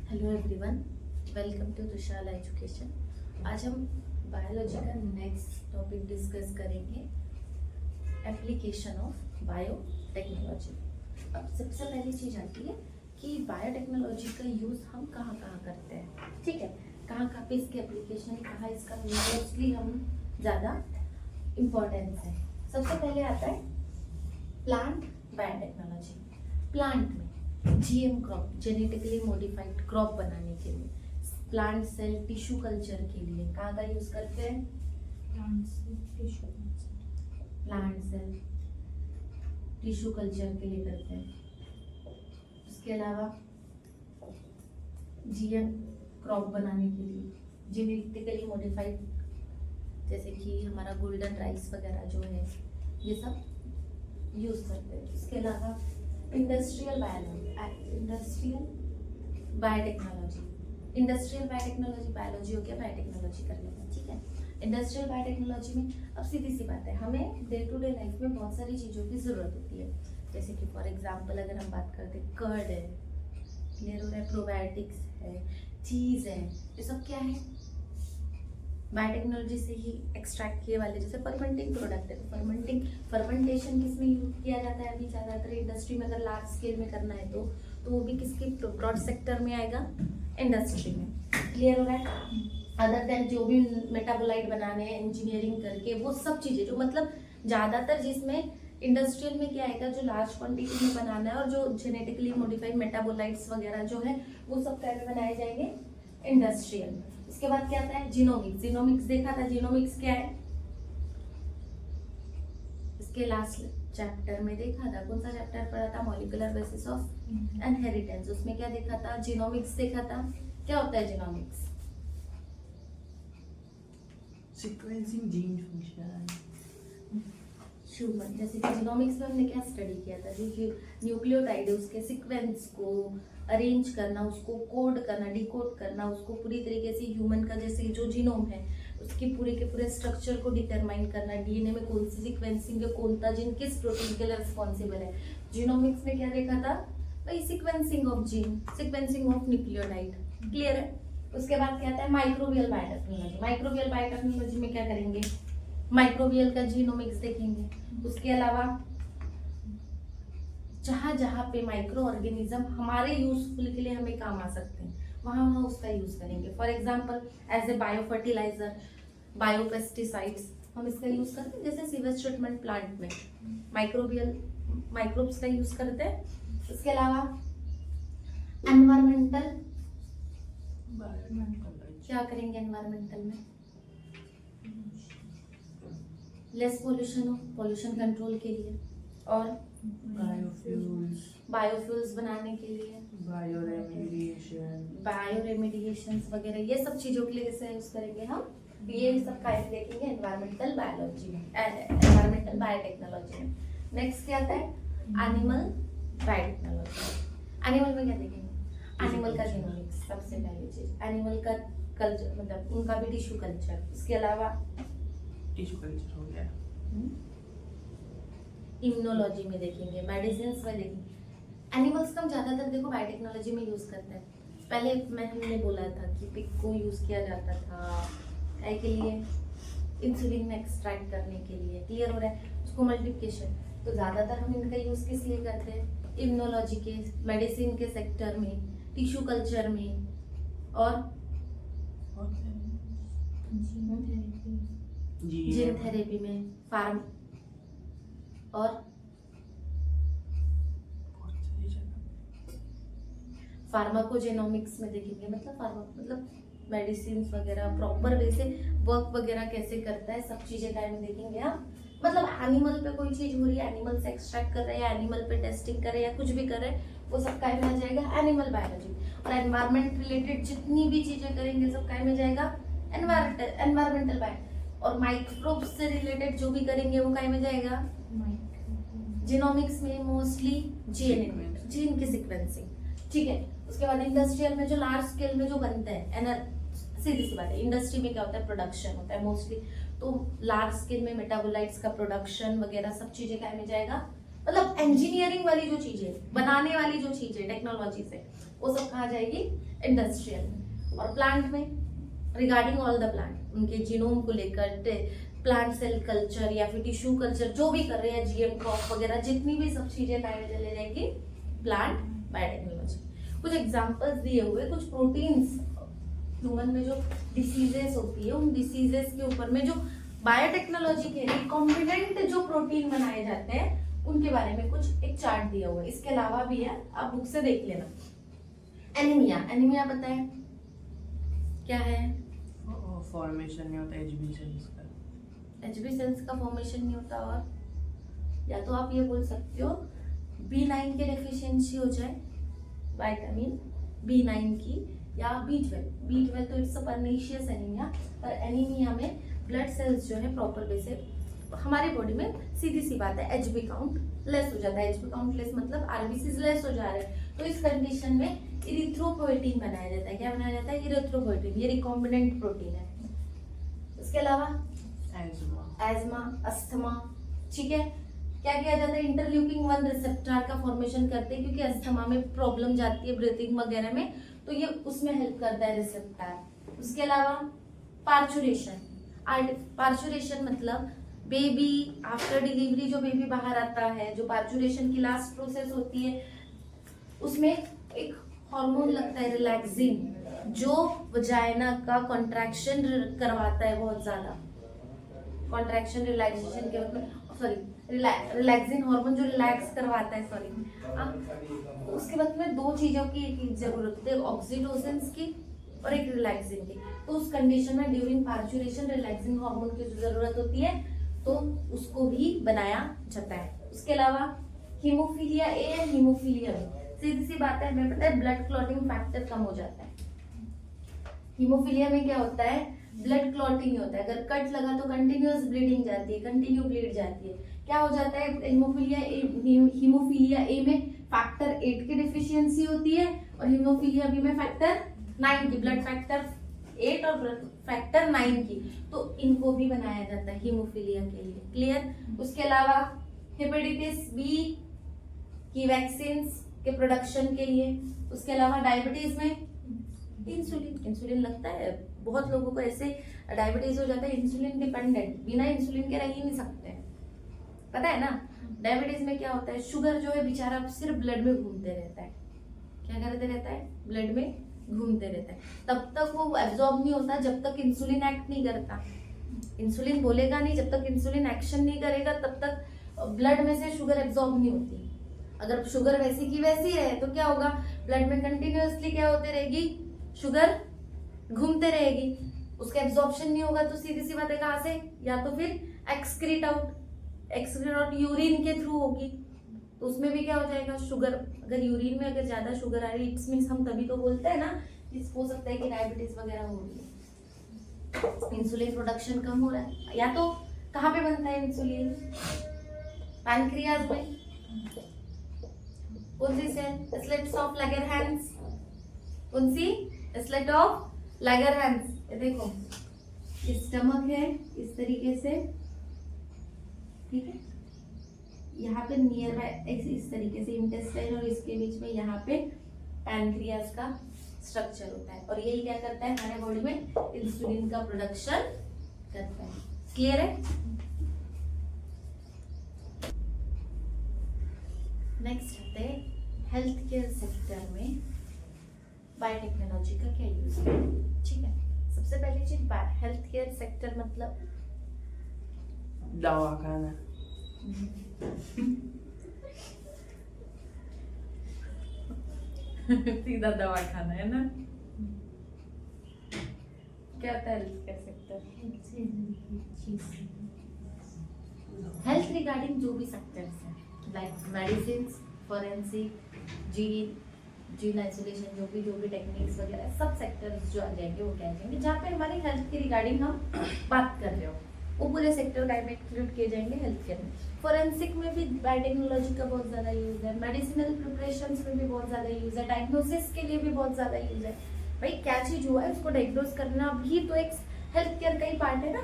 Hello everyone, welcome to Tushar education. आज हम biology का नेक्स्ट टॉपिक डिस्कस करेंगे, एप्लीकेशन ऑफ बायोटेक्नोलॉजी। अब सबसे पहली चीज आती है कि बायोटेक्नोलॉजी का यूज़ हम कहाँ कहाँ करते हैं। ठीक है, कहाँ कहाँ पे इसके एप्लीकेशन, कहाँ इसका मोस्टली हम ज़्यादा इम्पोर्टेंस है। सबसे पहले आता है प्लांट बायोटेक्नोलॉजी। प्लांट में GM crop, genetically modified crop बनाने के लिए, प्लांट सेल टिश्यू कल्चर के लिए कहाँ का यूज करते हैं? प्लांट सेल टिश्यू कल्चर के लिए करते हैं। उसके अलावा जीएम क्रॉप बनाने के लिए जेनेटिकली मॉडिफाइड, जैसे कि हमारा गोल्डन राइस वगैरह जो है, ये सब यूज करते हैं। इसके अलावा इंडस्ट्रियल बायोटेक्नोलॉजी बायोलॉजी हो गया, बायोटेक्नोलॉजी कर लेते हैं। ठीक है, इंडस्ट्रियल बायोटेक्नोलॉजी में अब सीधी सी बात है, हमें डे टू डे लाइफ में बहुत सारी चीज़ों की ज़रूरत होती है। जैसे कि फॉर एग्जांपल अगर हम बात करते हैं, कर्ड है, क्लियर हो रहा है, प्रोबायोटिक्स है, चीज़ है, ये सब क्या है? बायोटेक्नोलॉजी से ही एक्सट्रैक्ट किए वाले, जैसे फर्मेंटिंग प्रोडक्ट है, तो फर्मेंटेशन किसमें यूज किया जाता है? अभी ज़्यादातर इंडस्ट्री में, अगर लार्ज स्केल में करना है तो वो भी किसके ब्रॉड सेक्टर में आएगा? इंडस्ट्री में। क्लियर हो रहा है? अदर देन जो भी मेटाबोलाइट बनाने हैं इंजीनियरिंग करके, वो सब चीज़ें जो मतलब ज़्यादातर जिसमें इंडस्ट्रियल में क्या आएगा, जो लार्ज क्वांटिटी में बनाना है, और जो जेनेटिकली मॉडिफाइड मेटाबोलाइट्स वगैरह जो है वो सब क्या में बनाए जाएंगे? इंडस्ट्रियल में। इसके बाद क्या आता है? जीनोमिक्स देखा था। जीनोमिक्स क्या है? इसके लास्ट चैप्टर में देखा था, कौन सा चैप्टर पढ़ा था? Molecular basis of inheritance. उसमें क्या देखा था? जीनोमिक्स देखा था। क्या होता है genomics? Sequencing gene function. Human, जैसे कि जीनोमिक्स में हमने क्या स्टडी किया था? जो न्यूक्लियोटाइड है उसके सीक्वेंस को अरेंज करना, उसको कोड करना, डिकोड करना, उसको पूरी तरीके से ह्यूमन का जैसे जो जीनोम है उसके पूरे के पूरे स्ट्रक्चर को डिटरमाइन करना, डीएनए में कौन सी सीक्वेंसिंग है, कौन सा जीन किस प्रोटीन के लिए रिस्पॉन्सिबल है। जीनोमिक्स में क्या देखा था? भाई sequencing of gene, sequencing of nucleotide. Clear है? उसके बाद क्या आता है? Microbial biotechnology. माइक्रोबियल बायोटेक्नोलॉजी में क्या करेंगे? माइक्रोबियल का जीनोमिक्स देखेंगे। उसके अलावा जहाँ जहाँ पे माइक्रो ऑर्गेनिज्म हमारे यूजफुल के लिए हमें काम आ सकते हैं, वहाँ वहाँ उसका यूज करेंगे। For example as a bio fertiliser, biopesticides हम इसका यूज करते हैं। जैसे सीवेज ट्रीटमेंट प्लांट में माइक्रोबियल माइक्रोब्स का यूज करते हैं। इसके अलावा एनवायरमेंटल, क्या करेंगे एनवायरमेंटल में? लेस पोल्यूशन हो, पोल्यूशन कंट्रोल के लिए, और बायोफ्यूल्स बनाने के लिए, बायोरेमिडिएशन वगैरह, ये सब चीजों के लिए कैसे यूज करेंगे हम? ये सब काइंड देखेंगे एनवायरमेंटल बायोलॉजी में, एनवायरमेंटल बायोटेक्नोलॉजी में। नेक्स्ट क्या आता है? Animal biotechnology. एनिमल में क्या देखेंगे? एनिमल का जीनोमिक्स, सबसे पहली चीज एनिमल का कल्चर, मतलब उनका भी टिश्यू कल्चर। इसके अलावा टिश्यू कल्चर हो गया। इम्यूनोलॉजी में देखेंगे, मेडिसिन में देखेंगे। एनिमल्स का हम ज्यादातर देखो बायोटेक्नोलॉजी में यूज करते हैं। पहले हमने बोला था कि पिग को यूज किया जाता था काय के लिए? इंसुलिन एक्सट्रैक्ट करने के लिए। क्लियर हो रहा है? उसको मल्टीप्लिकेशन, तो ज्यादातर हम इनका यूज किस लिए करते हैं? इम्यूनोलॉजी के, मेडिसिन के सेक्टर में, टिश्यू कल्चर में, और जीन थेरेपी में, फार्म, और फार्माकोजेनोमिक्स में देखेंगे। मतलब मेडिसिन वगैरह प्रॉपर वे से वर्क वगैरह कैसे करता है, सब चीजें टाइम देखेंगे हम। मतलब एनिमल पे कोई चीज हो रही है, एनिमल से एक्सट्रैक्ट कर रहे हैं, या एनिमल पे टेस्टिंग कर रहे हैं, या कुछ भी कर रहे हैं, वो सब काय में आ जाएगा? Animal biology. और एनवायरमेंट रिलेटेड जितनी भी चीजें करेंगे सब काय में जाएगा? Environmental bio. और माइक्रोब्स से रिलेटेड जो भी करेंगे वो काय में जाएगा? जीनोमिक्स में मोस्टली जीन की सीक्वेंसिंग। ठीक है, उसके बाद इंडस्ट्रियल में जो लार्ज स्केल में जो बनते हैं, सीधी सी बात है, इंडस्ट्री में क्या होता है? प्रोडक्शन होता है मोस्टली, तो लार्ज स्केल में मेटाबोलाइट्स का प्रोडक्शन वगैरह सब चीजें क्या में जाएगा? मतलब इंजीनियरिंग वाली जो चीजें, बनाने वाली जो चीजें टेक्नोलॉजी से, वो सब कहाँ जाएगी? इंडस्ट्रियल में। और प्लांट में रिगार्डिंग ऑल द प्लांट, उनके जीनोम को लेकर प्लांट सेल कल्चर या फिर टिश्यू कल्चर जो भी कर रहे हैं, जीएम क्रॉप वगैरह जितनी भी सब चीजें चले जाएंगी प्लांट बायोटेक्नोलॉजी। कुछ एग्जांपल्स दिए हुए, कुछ प्रोटीन्स ह्यूमन में जो डिसीजेस होती है, उन डिसीजेस के ऊपर में जो बायोटेक्नोलॉजी के रिकॉम्बिनेंट जो प्रोटीन बनाए जाते हैं उनके बारे में कुछ एक चार्ट दिया हुआ है। इसके अलावा भी है, आप बुक से देख लेना। एनीमिया, एनीमिया पता है क्या है? फॉर्मेशन नहीं होता एचबी सेल्स का। एचबी सेल्स का फॉर्मेशन नहीं होता, और या तो आप ये बोल सकते हो B9 की डेफिशिएंसी हो जाए, विटामिन B9 की, या B12 तो इट्स अ परनीशियस एनीमिया। पर एनीमिया में ब्लड सेल्स जो है प्रॉपर वे से हमारी बॉडी में, सीधी सी बात है, एचबी काउंट लेस हो जाता है। एचबी काउंट लेस मतलब आरबीसीज लेस हो जा रहे हैं, तो इस कंडीशन में इरिथ्रोपोएटिन बनाया जाता है। क्या बनाया जाता है? इरिथ्रोपोएटिन, ये रिकॉम्बिनेंट प्रोटीन है। उसके अलावा एजमा, अस्थमा, ठीक है। क्या किया जाता है? इंटरल्यूकिन 1 रिसेप्टर का फॉर्मेशन करते हैं, क्योंकि अस्थमा में प्रॉब्लम जाती है ब्रीथिंग वगैरह में, तो ये उसमें हेल्प करता है रिसेप्टर। उसके अलावा पार्चुरेशन, पार्चुरेशन मतलब बेबी आफ्टर डिलीवरी जो बेबी बाहर आता है, जो पार्चुरेशन की लास्ट प्रोसेस होती है, उसमें एक हार्मोन लगता है रिलैक्सिन, जो वजाइना का कॉन्ट्रैक्शन करवाता है बहुत ज्यादा। कॉन्ट्रैक्शन रिलैक्सेशन के वक्त में, सॉरी, रिलैक्सिन हार्मोन जो रिलैक्स करवाता है, सॉरी। उसके वक्त में दो चीजों की जरूरत होती है, ऑक्सीटोसिन की और एक रिलैक्सिन की। तो उस कंडीशन में ड्यूरिंग पार्चुरेशन रिलैक्सिन हार्मोन की जरूरत होती है, तो उसको भी बनाया जाता है। उसके अलावा हीमोफीलिया ए या हीमोफीलिया बी, सीधी सी बात है, हमें पता है ब्लड क्लॉटिंग फैक्टर कम हो जाता है। हीमोफीलिया में क्या होता है? ब्लड क्लॉटिंग होता है। अगर कट लगा तो कंटिन्यूअस ब्लीडिंग जाती है, कंटिन्यू ब्लीड जाती है। क्या हो जाता है? हीमोफीलिया ए में फैक्टर 8 की डिफिशियंसी होती है, और हीमोफीलिया बी में फैक्टर 9 की, ब्लड फैक्टर 8 और ब्लड फैक्टर 9 की। तो इनको भी बनाया जाता है हीमोफीलिया के लिए। क्लियर? उसके अलावा हेपेटाइटिस बी की वैक्सीन के प्रोडक्शन के लिए। उसके अलावा डायबिटीज में इंसुलिन लगता है बहुत लोगों को, ऐसे डायबिटीज हो जाता है इंसुलिन डिपेंडेंट, बिना इंसुलिन के रह ही नहीं सकते, पता है ना। डायबिटीज में क्या होता है? शुगर जो है बेचारा सिर्फ ब्लड में घूमते रहता है। क्या करते रहता है? ब्लड में घूमते रहता है। तब तक वो एब्जॉर्ब नहीं होता जब तक इंसुलिन एक्ट नहीं करता। इंसुलिन बोलेगा नहीं, जब तक इंसुलिन एक्शन नहीं करेगा तब तक ब्लड में से शुगर एब्जॉर्ब नहीं होती। अगर शुगर वैसी की वैसी रहे तो क्या होगा? ब्लड में कंटिन्यूअसली क्या होते रहेगी? शुगर घूमते रहेगी, उसका एब्जॉर्प्शन नहीं होगा, तो सीधी सी बात है कहाँ से? या तो फिर एक्सक्रीट आउट यूरिन के थ्रू होगी, तो उसमें भी क्या हो जाएगा? शुगर। अगर यूरिन में अगर ज्यादा शुगर आ रही है, इट्स मीन्स हम तभी तो बोलते हैं ना, हो सकता है कि डायबिटीज वगैरह हो रही है, इंसुलिन प्रोडक्शन कम हो रहा है। या तो कहाँ पे बनता है इंसुलिन? पैनक्रियाज में। कौन सी सेल? Slits of Langerhans. कौन सी? Slit of लैगरहैंस। ये देखो, स्टमक है इस तरीके से, ठीक है, यहाँ पे नियर बाय इस तरीके से इंटेस्टाइन, और इसके बीच में यहाँ पे पैनक्रियास का स्ट्रक्चर होता है, और यही क्या करता है? हमारे बॉडी में इंसुलिन का प्रोडक्शन करता है। क्लियर है? नेक्स्ट आते हैं हेल्थ केयर सेक्टर में बायोटेक्नोलॉजी का क्या यूज है। ठीक है, सबसे पहली चीज हेल्थ केयर सेक्टर मतलब दवाखाना। सीधा दवाखाना है ना। क्या होता है health care sector? Health regarding जो भी सेक्टर्स हैं, like medicine, forensic, gene isolation, जो भी टेक्निक्स वगैरह, सब सेक्टर्स जो आ जाएंगे वो क्या आ जाएंगे, जहाँ पे हमारी हेल्थ की रिगार्डिंग हम बात कर रहे हो, वो पूरे सेक्टर टाइप में इंक्लूड किए जाएंगे हेल्थ केयर में। फॉरेंसिक में भी बायोटेक्नोलॉजी का बहुत ज़्यादा यूज़ है, मेडिसिनल प्रिपरेशंस में भी बहुत ज़्यादा यूज़ है, डायग्नोसिस के लिए भी बहुत ज़्यादा यूज़ है। भाई क्या चीज़ हुआ है उसको डायग्नोस करना भी तो एक हेल्थ केयर का ही पार्ट है ना।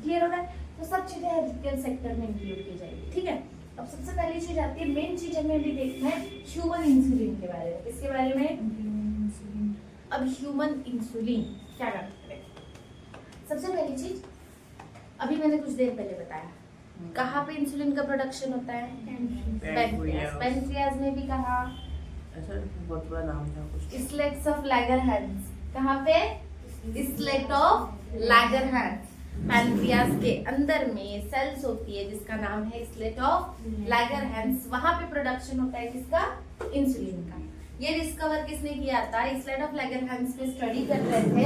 क्लियर हो रहा है? तो सब चीज़ें हेल्थ केयर सेक्टर में इंक्लूड की जाएगी। ठीक है, अब सबसे पहली चीज आती है, मेन चीज हमें अभी देखना है ह्यूमन इंसुलिन के बारे में। इसके बारे में अब ह्यूमन इंसुलिन क्या करता है। सबसे पहली चीज अभी मैंने कुछ देर पहले बताया, कहाँ पे इंसुलिन का प्रोडक्शन होता है? पैनक्रियाज। पैनक्रियाज में भी कहा, ऐसा बहुत बड़ा नाम था कुछ। Slates of Langerhans. कहाँ पे? Slate of लैगरहैंस। पैनक्रियाज के अंदर में सेल्स होती है जिसका नाम है स्लेट ऑफ लैगरहैंस। वहां पे प्रोडक्शन होता है किसका? इंसुलिन का। ये डिस्कवर किसने किया था? स्लेट ऑफ लैगरहैंस पे स्टडी कर रहे थे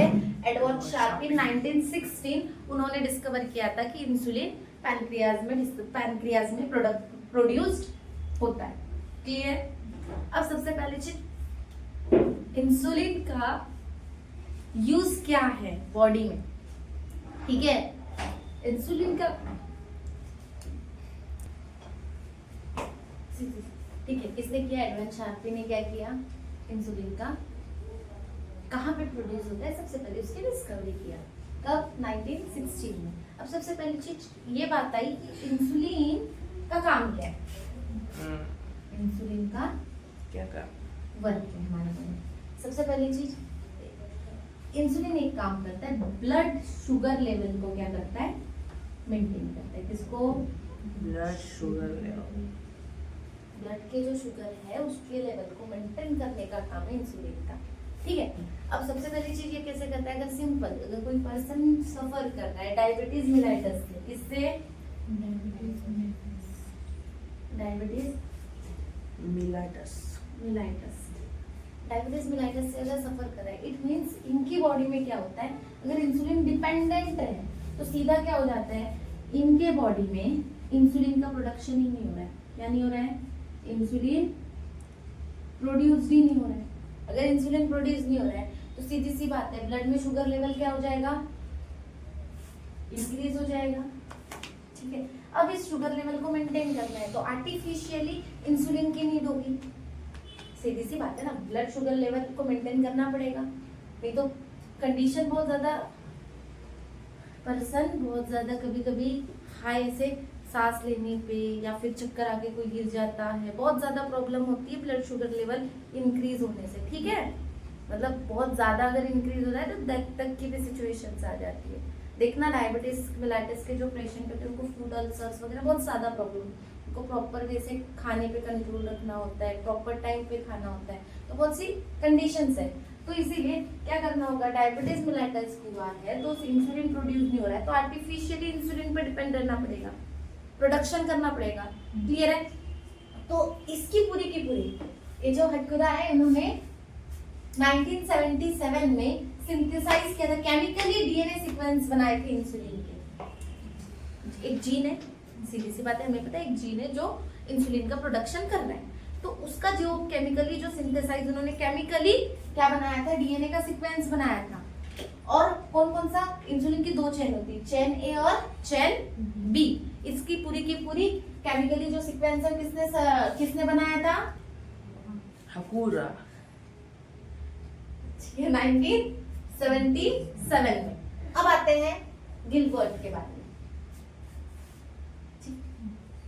एडवर्ड शार्प इन 1916। उन्होंने डिस्कवर किया था कि इंसुलिन पैनक्रियाज में प्रोड्यूस्ड होता है। क्लियर? अब सबसे पहले चीज, इंसुलिन का यूज क्या है बॉडी में? ठीक है, इंसुलिन का ठीक है, किसने किया? एडवर्ड शार्प ने क्या किया? इंसुलिन का कहाँ पे प्रोड्यूस होता है सबसे पहले उसकी डिस्कवरी किया। कब? 1916 में। अब सबसे पहली चीज ये बात आई कि इंसुलिन का काम क्या है? इंसुलिन का क्या का वर्क है हमारे में। सबसे पहली चीज, इंसुलिन एक काम करता है, ब्लड शुगर लेवल को क्या करता है? मेंटेन करता है। किसको? Blood sugar level. ब्लड के जो शुगर है उसके लेवल को मेंटेन करने का काम है इंसुलिन का। ठीक है, अब सबसे पहली चीज ये कैसे करता है? अगर सिंपल, अगर कोई पर्सन सफर कर रहा है डायबिटीज मिलाइटस से, किससे? Diabetes mellitus. डायबिटीज मिलाइटस से अगर सफर कर रहा है, इट मींस इनकी बॉडी में क्या होता है? अगर इंसुलिन डिपेंडेंट है तो सीधा क्या हो जाता है? इनके बॉडी में इंसुलिन का प्रोडक्शन ही नहीं हो रहा है। क्या नहीं हो रहा है? इंसुलिन प्रोड्यूस ही नहीं हो रहा है। अगर इंसुलिन प्रोड्यूस नहीं हो रहा है तो सीधी सी बात है, ब्लड में शुगर लेवल क्या हो जाएगा? इंक्रीज हो जाएगा। ठीक है, अब इस शुगर लेवल को मेंटेन करना है तो आर्टिफिशियली इंसुलिन की नीड होगी। सीधी सी बात है ना, ब्लड शुगर लेवल को मेंटेन करना पड़ेगा, नहीं तो कंडीशन बहुत ज्यादा, पर्सन बहुत ज्यादा कभी कभी हाई से सांस लेने पे या फिर चक्कर आके कोई गिर जाता है, बहुत ज्यादा प्रॉब्लम होती है ब्लड शुगर लेवल इंक्रीज होने से। ठीक है, मतलब बहुत ज्यादा अगर इंक्रीज हो रहा है तो डेथ तक की भी सिचुएशंस आ जाती है। देखना डायबिटीज मिलाइटिस के जो पेशेंट होते हैं उनको फूड अल्सर्स वगैरह बहुत ज्यादा प्रॉब्लम, उनको प्रॉपर वे से खाने पे कंट्रोल रखना होता है, प्रॉपर टाइम पे खाना होता है, तो बहुत सी कंडीशंस है। तो इसीलिए क्या करना होगा? डायबिटीज मिलाइटिस हुआ है तो इंसुलिन प्रोड्यूस नहीं हो रहा है तो आर्टिफिशियली इंसुलिन पे डिपेंड रहना पड़ेगा, प्रोडक्शन करना पड़ेगा। क्लियर है? तो इसकी पूरी की पूरी ये जो हटकुरा है इन्होंने 1977 में सिंथेसाइज किया था, केमिकली डीएनए सीक्वेंस बनाए थे इंसुलिन के। एक जीन है, सीधी सी बात है, हमें पता है एक जीन है जो इंसुलिन का प्रोडक्शन कर रहा है, तो उसका जो केमिकली जो सिंथेसाइज उन्होंने केमिकली क्या बनाया था? डीएनए का सीक्वेंस बनाया था। और कौन कौन सा? इंसुलिन की दो चेन होती है, चेन ए और चेन बी। इसकी पूरी की पूरी केमिकली जो सीक्वेंस है किसने बनाया था? हकूरा। 1977 में। अब आते हैं गिलबर्ट के बारे में।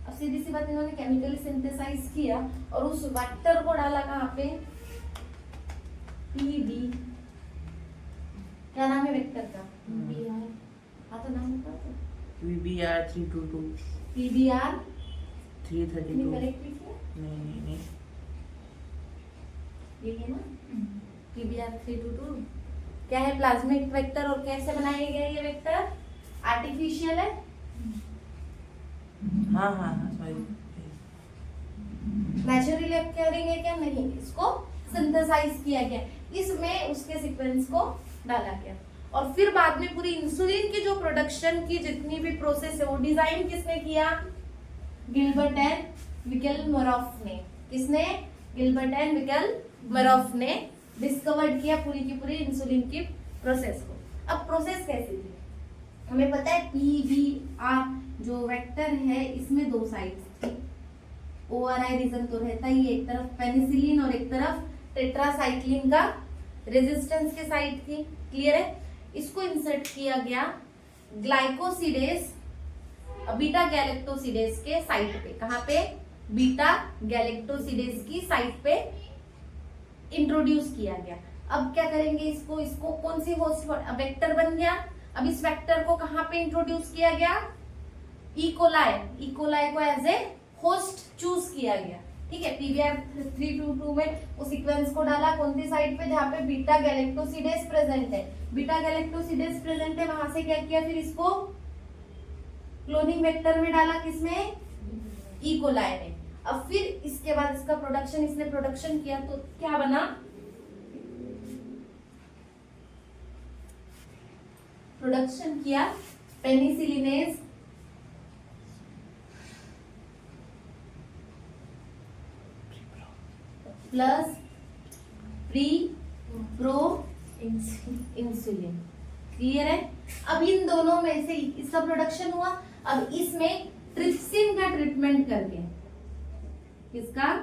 अब सीधी सी बात, इन्होंने केमिकली सिंथेसाइज किया और उस वेक्टर को डाला कहाँ पे? पीबी। क्या नाम है वेक्टर का? हाँ तो नाम बता दो। PBR 322। PBR 332। करेक्ट लिखिए। नहीं ये है ना PBR 322। क्या है? Plasmic vector. और कैसे बनाए गए ये वेक्टर? आर्टिफिशियल है। हाँ सॉरी, नेचुरली अक्योरिंग है क्या? नहीं, इसको सिंथेसाइज किया गया, इसमें उसके सीक्वेंस को डाला गया और फिर बाद में पूरी इंसुलिन की जो प्रोडक्शन की जितनी भी प्रोसेस है वो डिजाइन किसने किया? गिलबर्ट एंड विकेल-मरोफ ने। किसने? गिलबर्ट एंड विकेल-मरोफ ने डिस्कवर्ड किया पूरी की पूरी इंसुलिन की प्रोसेस को। अब प्रोसेस कैसी थी? हमें पता है PBR जो वेक्टर है इसमें दो साइड्स थी, ORI रीजन तो रहता ही, एक तरफ पेनिसिलिन और एक तरफ टेट्रासाइक्लिन का रेजिस्टेंस के साइड थी। क्लियर है? इसको इंसर्ट किया गया ग्लाइकोसिडेज बीटा गैलेक्टोसिडेज के साइट पे, कहाँ पे, बीटा गैलेक्टोसिडेज की साइट पे इंट्रोड्यूस किया गया। अब क्या करेंगे, इसको कौन सी होस्ट वेक्टर बन गया। अब इस वेक्टर को कहाँ पे इंट्रोड्यूस किया गया, इकोलाई को एज ए होस्ट चूज किया गया। ठीक है, पीवीआर 322 में वो सीक्वेंस को डाला कौन सी साइट पे, जहाँ पे बीटा गैलेक्टोसिडेज प्रेजेंट है। बीटा गैलेक्टोसिडेज प्रेजेंट है, वहां से क्या किया, फिर इसको क्लोनिंग वेक्टर में डाला, किसमें, इकोलाई में। अब फिर इसके बाद इसका प्रोडक्शन, इसने प्रोडक्शन किया तो क्या बना, प्रोडक्शन किया penicillinase plus pre pro insulin. Clear है। अब इन दोनों में से इसका प्रोडक्शन हुआ, अब इसमें ट्रिप्सिन का ट्रीटमेंट करके, किसका,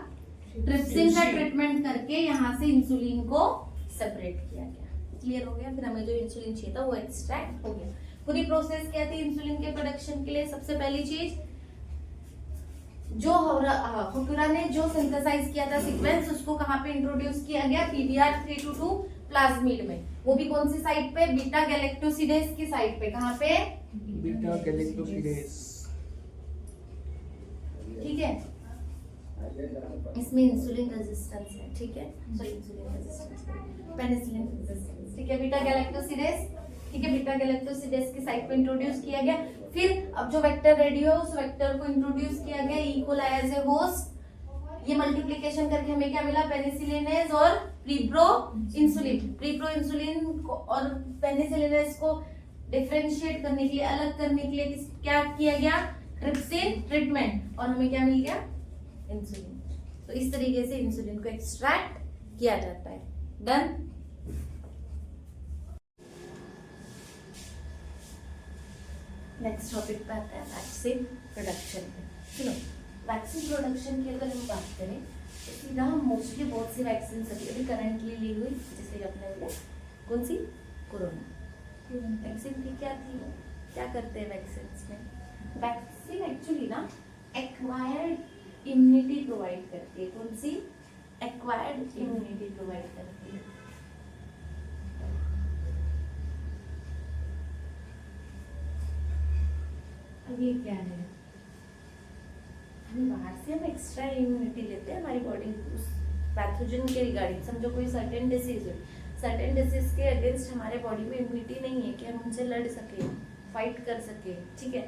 ट्रिप्सिन का ट्रीटमेंट करके यहाँ से इंसुलिन को सेपरेट किया गया। क्लियर हो गया। फिर हमें जो इंसुलिन चाहिए था वो एक्सट्रैक्ट हो गया। पूरी प्रोसेस क्या थी इंसुलिन के प्रोडक्शन के लिए, सबसे पहली चीज जो हुकुरा ने जो सिंथेसाइज किया था सीक्वेंस, उसको कहाँ पे इंट्रोड्यूस किया गया, पीवीआर 322 प्लाज्मिड में। वो भी कौन सी साइट पे, बीटा गैलेक्टोसिडेज की साइट पे, कहाँ पे, बीटा गैलेक्टोसिडेज। ठीक है, इसमें इंसुलिन रेजिस्टेंस है। ठीक है, sorry insulin resistance, penicillin resistance. ठीक है, बीटा गैलेक्टोसिडेज, ठीक है, बीटा गैलेक्टोसिडेज की साइट पे इंट्रोड्यूस किया गया। फिर अब जो वेक्टर रेडी हो उस वेक्टर को इंट्रोड्यूस किया गया, इकोलाई एज ए होस्ट। ये मल्टीप्लिकेशन करके हमें क्या मिला, पेनिसिलिनेज और प्रीप्रो इंसुलिन। प्रीप्रो इंसुलिन और पेनिसिलिनेज को डिफरेंशिएट करने के लिए, अलग करने के लिए क्या किया गया, ट्रिप्सिन ट्रीटमेंट, और हमें क्या मिल गया, इंसुलिन। तो इस तरीके से इंसुलिन को एक्सट्रैक्ट किया जाता है। डन। नेक्स्ट टॉपिक पे आता है वैक्सीन प्रोडक्शन पे। सुनो, वैक्सीन प्रोडक्शन की अगर हम बात करें तो सीधा हम मोस्टली बहुत सी वैक्सीन अभी करंटली ली हुई, जैसे अपने बोले कौन सी, कोरोना वैक्सीन थी। क्या थी, क्या करते हैं वैक्सीन में, वैक्सीन एक्चुअली ना एक्वायर्ड इम्यूनिटी प्रोवाइड करती है। कौन सी, एक्वायर्ड इम्यूनिटी प्रोवाइड करती है। अब ये क्या है, हम बाहर से हम एक्स्ट्रा इम्यूनिटी लेते हैं हमारी बॉडी उस पैथोजन के रिगार्डिंग। समझो कोई सर्टेन डिसीज है, सर्टेन डिसीज के अगेंस्ट हमारे बॉडी में इम्यूनिटी नहीं है कि हम उनसे लड़ सके, फाइट कर सके। ठीक है,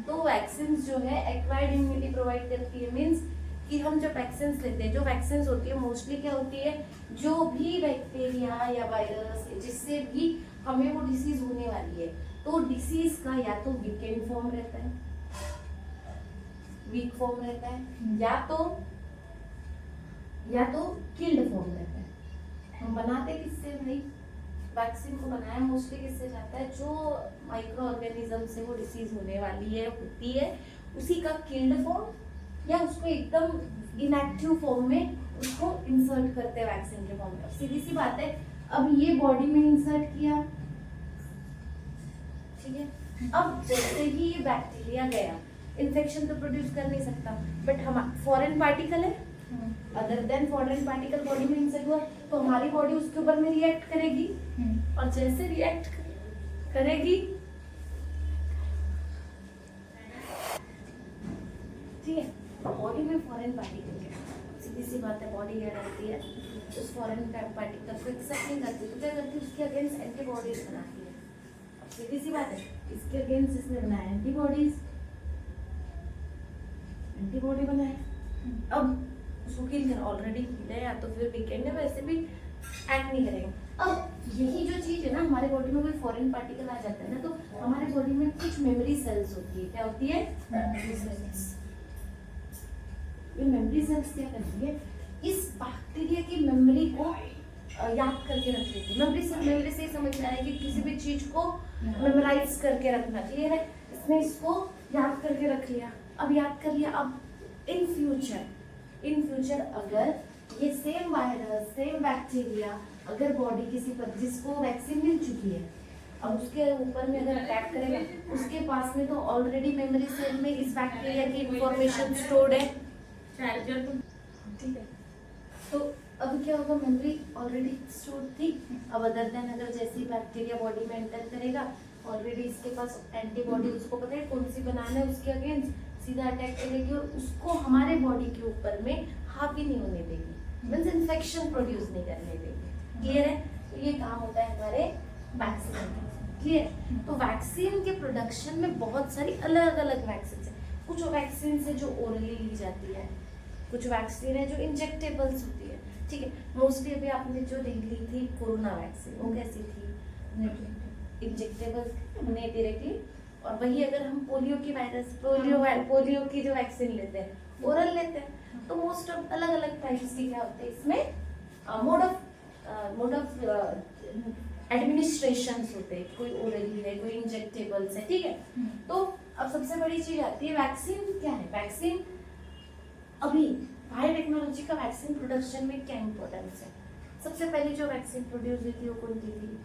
तो वैक्सीन जो है एक्वायर्ड इम्यूनिटी प्रोवाइड करती है। मीन्स कि हम जब वैक्सीन लेते हैं, जो वैक्सीन होती है मोस्टली क्या होती है, जो भी बैक्टीरिया या वायरस जिससे भी हमें वो डिसीज होने वाली है, तो डिसीज का या तो वीकेंड फॉर्म रहता है, वीक फॉर्म रहता है, या तो किल्ड फॉर्म रहता है। हम बनाते किससे भाई, वैक्सीन को बनाया मोस्टली किससे जाता है, जो माइक्रो ऑर्गेनिज्म से वो डिसीज होने वाली है, होती है, उसी का किल्ड फॉर्म या उसको एकदम इनएक्टिव फॉर्म में उसको इंसर्ट करते हैं वैक्सीन के फॉर्म में। सीधी सी बात है, अब ये बॉडी में इंसर्ट किया, ठीक है, अब जैसे ही ये बैक्टीरिया गया, इन्फेक्शन तो प्रोड्यूस कर नहीं सकता, बट हम फॉरेन पार्टिकल है, other than foreign particle body में इंसर्ट हुआ तो हमारी बॉडी उसके ऊपर में रिएक्ट करेगी, और जैसे रिएक्ट करेगी, ठीक है, बॉडी में फॉरेन पार्टिकल है, सीधी सी बात है, बॉडी क्या करती है, उस फॉरेन पार्टिकल को एक्सेप्ट नहीं करती, तो क्या करती है, उसके अगेंस्ट एंटीबॉडीज बनाती है। सीधी सी बात है, इसके अगेंस्ट इसने बनाया एंटीबॉडीज, एंटीबॉडी बनाए, अब उसको किल कर, ऑलरेडी किल है या तो फिर वीकेंड है, वैसे भी एक्ट नहीं करेंगे। अब यही जो चीज है ना, हमारे बॉडी में कोई फॉरेन पार्टिकल आ जाता है ना, तो हमारे बॉडी में कुछ मेमोरी सेल्स होती है। क्या होती है, मेमोरी सेल्स। ये मेमोरी सेल्स क्या करती है, इस बैक्टीरिया की मेमोरी को याद करके रख लेती है। मेमोरी से समझना है कि किसी भी चीज को मेमोराइज करके रखना, क्लियर है। इसने इसको याद करके रख लिया, अब याद कर लिया, अब इन फ्यूचर अगर ये सेम वायरस, सेम बैक्टीरिया अगर बॉडी किसी पर, जिसको वैक्सीन मिल चुकी है, अब उसके ऊपर में अगर अटैक करेगा, उसके पास में तो ऑलरेडी मेमोरी सेल में इस बैक्टीरिया की इंफॉर्मेशन स्टोर्ड है, ठीक है। तो अब क्या होगा, मेमोरी ऑलरेडी स्टोर थी। अब अदर देन अगर जैसे ही बैक्टीरिया बॉडी में एंटर करेगा, ऑलरेडी इसके पास एंटीबॉडी, उसको पता है कौन सी बनाना है, उसके अगेंस्ट सीधा अटैक करेगी और उसको हमारे बॉडी के ऊपर में हावी नहीं होने देगी, मीन्स इन्फेक्शन प्रोड्यूस नहीं करने देगी। क्लियर है? तो ये काम होता है हमारे वैक्सीन का। क्लियर? तो वैक्सीन के प्रोडक्शन में बहुत सारी अलग अलग वैक्सीन है। कुछ वैक्सीन है जो ओरली ली जाती है, कुछ वैक्सीन है जो इंजेक्टेबल्स होती है, ठीक है। मोस्टली अभी आपने जो देख ली थी कोरोना वैक्सीन, वो कैसी थी? इंजेक्टेबल हमने डायरेक्टली। और वही अगर हम पोलियो की वायरस, पोलियो की जो वैक्सीन लेते हैं ओरल लेते हैं। तो मोस्ट ऑफ अलग अलग टाइप्स की क्या होते हैं इसमें मोड ऑफ एडमिनिस्ट्रेशन होते हैं, कोई ओरली है, कोई इंजेक्टेबल्स है, ठीक है। तो अब सबसे बड़ी चीज आती है वैक्सीन क्या है। वैक्सीन अभी बायोटेक्नोलॉजी का वैक्सीन प्रोडक्शन में क्या इंपॉर्टेंस है? सबसे पहले जो वैक्सीन प्रोड्यूस हुई थी वो कौन सी थी?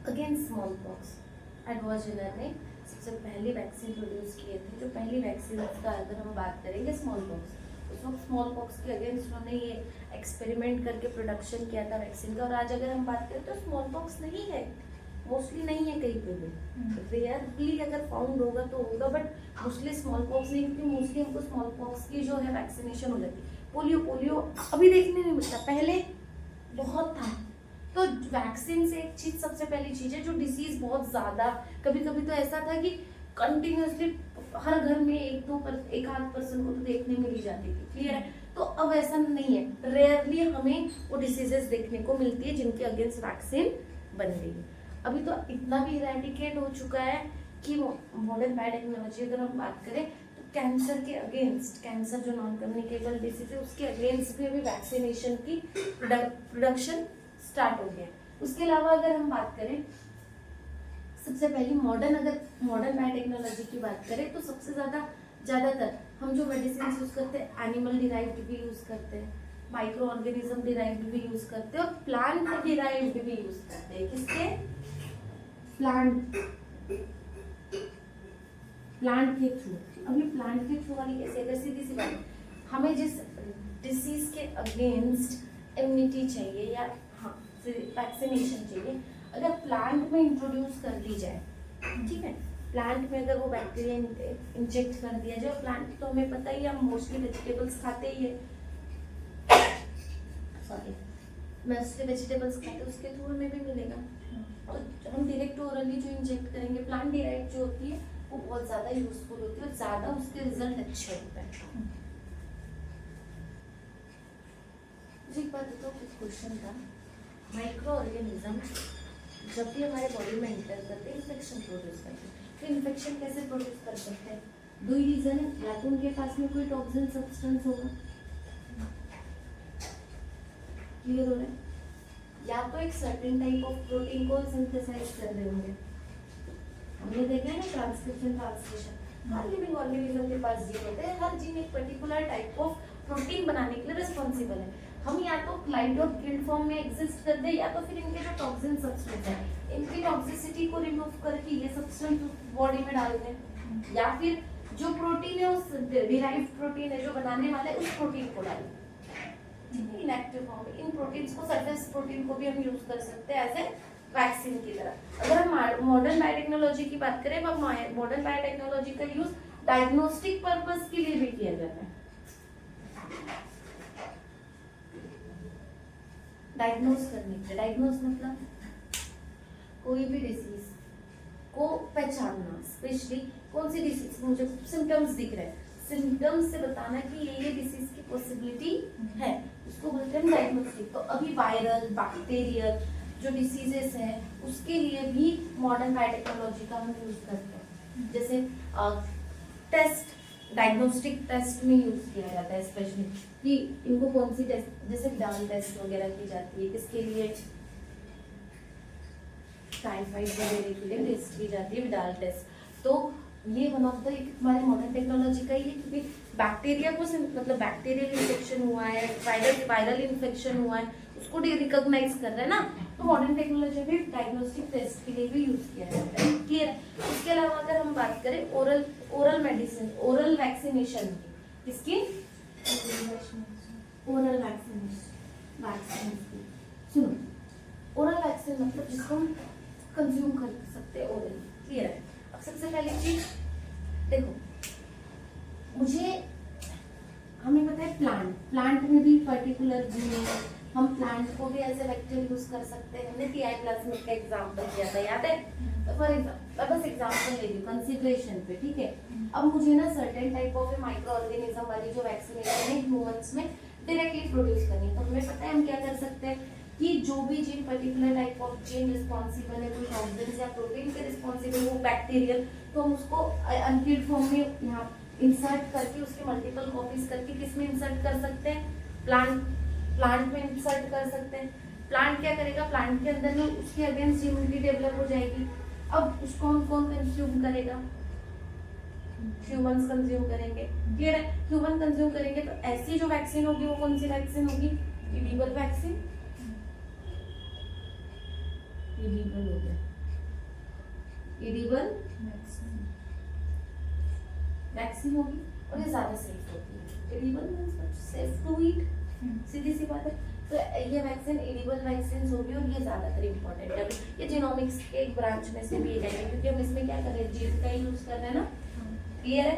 Against small pox. Edward Jenner ने सबसे पहली वैक्सीन प्रोड्यूस किए थे। जो पहली वैक्सीन का अगर हम बात करेंगे स्मॉल पॉक्स, उस वक्त स्मॉल पॉक्स के अगेंस्ट उन्होंने ये एक्सपेरिमेंट करके प्रोडक्शन किया था वैक्सीन का। और आज अगर हम बात करें तो स्मॉल पॉक्स नहीं है, मोस्टली नहीं है कहीं पे भी। रेयरली अगर फाउंड होगा तो होगा, बट मोस्टली स्मॉल पॉक्स नहीं, क्योंकि मोस्टली हमको स्मॉल पॉक्स की जो है वैक्सीनेशन हो जाती है। पोलियो अभी देखने नहीं मिलता, पहले बहुत था। तो वैक्सीन से एक चीज, सबसे पहली चीज है जो डिसीज बहुत ज्यादा, कभी कभी तो ऐसा था कि कंटिन्यूअसली हर घर में एक आध पर्सन को तो देखने मिल ही जाती थी। क्लियर है? तो अब ऐसा नहीं है, रेयरली हमें वो डिसीजेस देखने को मिलती है जिनके अगेंस्ट वैक्सीन बन रही है। अभी तो इतना भी इरेडिकेट हो चुका है कि मॉडर्न बायोटेक्नोलॉजी अगर हम बात करें तो कैंसर के अगेंस्ट, कैंसर जो नॉन कम्युनिकेबल डिसीज है उसके अगेंस्ट भी अभी वैक्सीनेशन की प्रोडक्शन स्टार्ट हो गया। उसके अलावा अगर हम बात करें, सबसे पहली अगर मॉडर्न बायोटेक्नोलॉजी की बात करें तो सबसे ज्यादातर हम जो मेडिसिन यूज करते हैं एनिमल डिराइव्ड भी यूज करते हैं, माइक्रो ऑर्गेनिज्म डिराइव्ड भी यूज करते हैं और प्लांट डिराइव्ड भी यूज करते हैं। किसके? प्लांट के थ्रू। अभी प्लांट के थ्रू वाली कैसे? अगर सीधी सी बात, हमें जिस डिसीज के अगेंस्ट इम्यूनिटी चाहिए या वैक्सीनेशन चाहिए, अगर प्लांट में इंट्रोड्यूस कर दी जाए, ठीक है, प्लांट में अगर वो बैक्टीरिया इंजेक्ट कर दिया जाए, प्लांट तो हमें पता ही है, हम मोस्टली वेजिटेबल्स खाते ही है, सॉरी मोस्टली वेजिटेबल्स खाते हैं, उसके थ्रू हमें भी मिलेगा। तो हम डायरेक्ट ओरली जो इंजेक्ट करेंगे, प्लांट डायरेक्ट जो होती है वो बहुत ज्यादा यूजफुल होती है और ज्यादा उसके रिजल्ट अच्छे होते हैं। मुझे एक बात बताओ, कुछ क्वेश्चन था, माइक्रो ऑर्गेनिज्म जब भी हमारे बॉडी में एंटर करते हैं इन्फेक्शन प्रोड्यूस करते हैं। तो इन्फेक्शन कैसे प्रोड्यूस कर सकते हैं? दो ही रीजन है, या तो उनके पास में कोई टॉक्सिन सब्सटेंस होगा, क्लियर हो रहा है, या तो एक सर्टेन टाइप ऑफ प्रोटीन को सिंथेसाइज कर रहे होंगे। हमने देखा है ना ट्रांसक्रिप्शन ट्रांसलेशन, हर लिविंग ऑर्गेनिज्म के पास जीन होते हैं, हर जीन एक पर्टिकुलर टाइप ऑफ प्रोटीन बनाने के लिए रिस्पॉन्सिबल है। हम या तो क्लाइड और गिल्ड फॉर्म में एग्जिस्ट कर दे, या तो फिर इनके जो टॉक्सिन सब्सटेंस है इनकी टॉक्सिसिटी को रिमूव करके ये सब्सटेंस बॉडी में डाल दें, या फिर जो प्रोटीन है उस डिराइव्ड प्रोटीन है जो बनाने वाला है उस प्रोटीन को डालें इनएक्टिव फॉर्म में। इन प्रोटीन्स को, सरफेस प्रोटीन को भी हम यूज कर सकते हैं एज ए वैक्सीन की तरह। अगर हम मॉडर्न बायोटेक्नोलॉजी की बात करें, मॉडर्न बायोटेक्नोलॉजी का यूज डायग्नोस्टिक पर्पस के लिए भी किया जाता है। डायग्नोज करने के, डायग्नोज मतलब कोई भी डिसीज को पहचानना, स्पेशली कौन सी डिसीज, मुझे सिम्टम्स दिख रहे हैं, सिम्टम्स से बताना कि ये डिसीज की पॉसिबिलिटी है, उसको बोलते हैं डायग्नोस्टिक। तो अभी वायरल, बैक्टीरियल जो डिसीजेस है उसके लिए भी मॉडर्न बायोटेक्नोलॉजी का हम यूज करते हैं। जैसे टेस्ट, डायग्नोस्टिक टेस्ट में यूज किया जाता है, स्पेशली कि इनको कौन सी टेस्ट, जैसे विडाल टेस्ट वगैरह की जाती है, किसके लिए? टाइफाइड वगैरह के लिए टेस्ट की जाती है विडाल टेस्ट। तो ये वन ऑफ द हमारे मॉडर्न टेक्नोलॉजी का ही, क्योंकि बैक्टीरिया को मतलब बैक्टीरियल इन्फेक्शन हुआ है, वायरल इन्फेक्शन हुआ है, उसको रिकॉग्नाइज कर रहे हैं ना, तो मॉडर्न टेक्नोलॉजी भी डायग्नोस्टिक टेस्ट के लिए भी यूज किया जाता है। क्लियर है? उसके अलावा अगर हम बात करें ओरल मेडिसिन, ओरल वैक्सीनेशन की, किसकी? ओरल वैक्सीन की। सुनो, ओरल वैक्सीन मतलब जिसको हम कंज्यूम कर सकते हैं ओरल। क्लियर है? अब सबसे पहली चीज देखो, मुझे हमें पता है प्लांट में भी पर्टिकुलर जीन है, हम प्लांट को भी एज ए वेक्टर यूज कर सकते हैं। हमने टीआई प्लाज्मिड का एग्जांपल दिया था, याद है? तो फॉर एग्जांपल बस एग्जांपल ले ली कंसीडरेशन पे, ठीक है? अब मुझे ना certain type of micro organism वाली जो वैक्सीनेशन है ह्यूमंस में डायरेक्टली प्रोड्यूस करनी है, तो हमें पता है हम क्या कर सकते हैं कि जो भी gene particular type of gene responsible है, कोई टॉक्सिन्स या प्रोटीन के रिस्पॉन्सिबल वो बैक्टीरियल, तो हम उसको अनफीड फॉर्म में यहाँ इंसर्ट करके उसके मल्टीपल कॉपीज करके किसमें इंसर्ट कर सकते हैं? प्लांट में इंसर्ट कर सकते हैं। प्लांट क्या करेगा? प्लांट के अंदर में उसके अगेंस्ट इम्यूनिटी डेवलप हो जाएगी। अब उसको हम कौन कंज्यूम करेगा? ह्यूमंस कंज्यूम करेंगे। क्लियर है? ह्यूमन कंज्यूम करेंगे तो ऐसी जो वैक्सीन होगी वो कौन सी वैक्सीन होगी? Edible vaccine. इडिबल हो गया, इडिबल वैक्सीन होगी और ये ज्यादा सेफ होती है। Edible means safe to eat, सीधी सी बात है। तो ये वैक्सीन एडिबल वैक्सीन होगी और ये ज्यादातर इंपॉर्टेंट है। ये जीनोमिक्स के एक ब्रांच में से भी एक है, क्योंकि हम इसमें क्या कर रहे हैं? जीन का ही यूज कर रहे हैं ना। क्लियर है?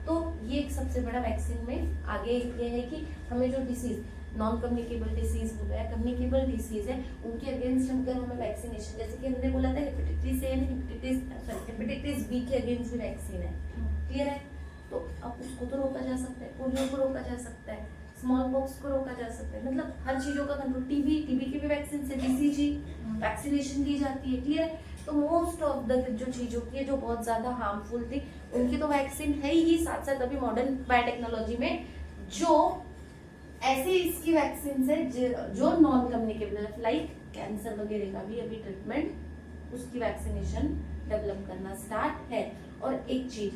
तो ये एक सबसे बड़ा वैक्सीन में आगे ये है कि हमें जो डिसीज, नॉन कम्युनिकेबल डिसीज हो गया, कम्युनिकेबल डिसीज है, उनके अगेंस्ट अगर हमें वैक्सीनेशन, जैसे कि हमने बोला था hepatitis A and hepatitis B के अगेंस्ट भी वैक्सीन है। क्लियर है? तो अब उसको तो रोका जा सकता है, पोलियो को रोका जा सकता है, स्मॉल पॉक्स को रोका जा सकता है, मतलब हर चीजों का कंट्रोल। टीबी की भी वैक्सीन से बीसीजी वैक्सीनेशन दी जाती है। क्लियर है? तो मोस्ट ऑफ द जो चीजों की जो बहुत ज्यादा हार्मफुल थी उनकी तो वैक्सीन है ही, साथ साथ अभी मॉडर्न बायोटेक्नोलॉजी में जो ऐसे इसकी वैक्सीन है जो नॉन कम्युनिकेबल, लाइक कैंसर वगैरह का भी अभी ट्रीटमेंट, उसकी वैक्सीनेशन डेवलप करना स्टार्ट है। और एक चीज,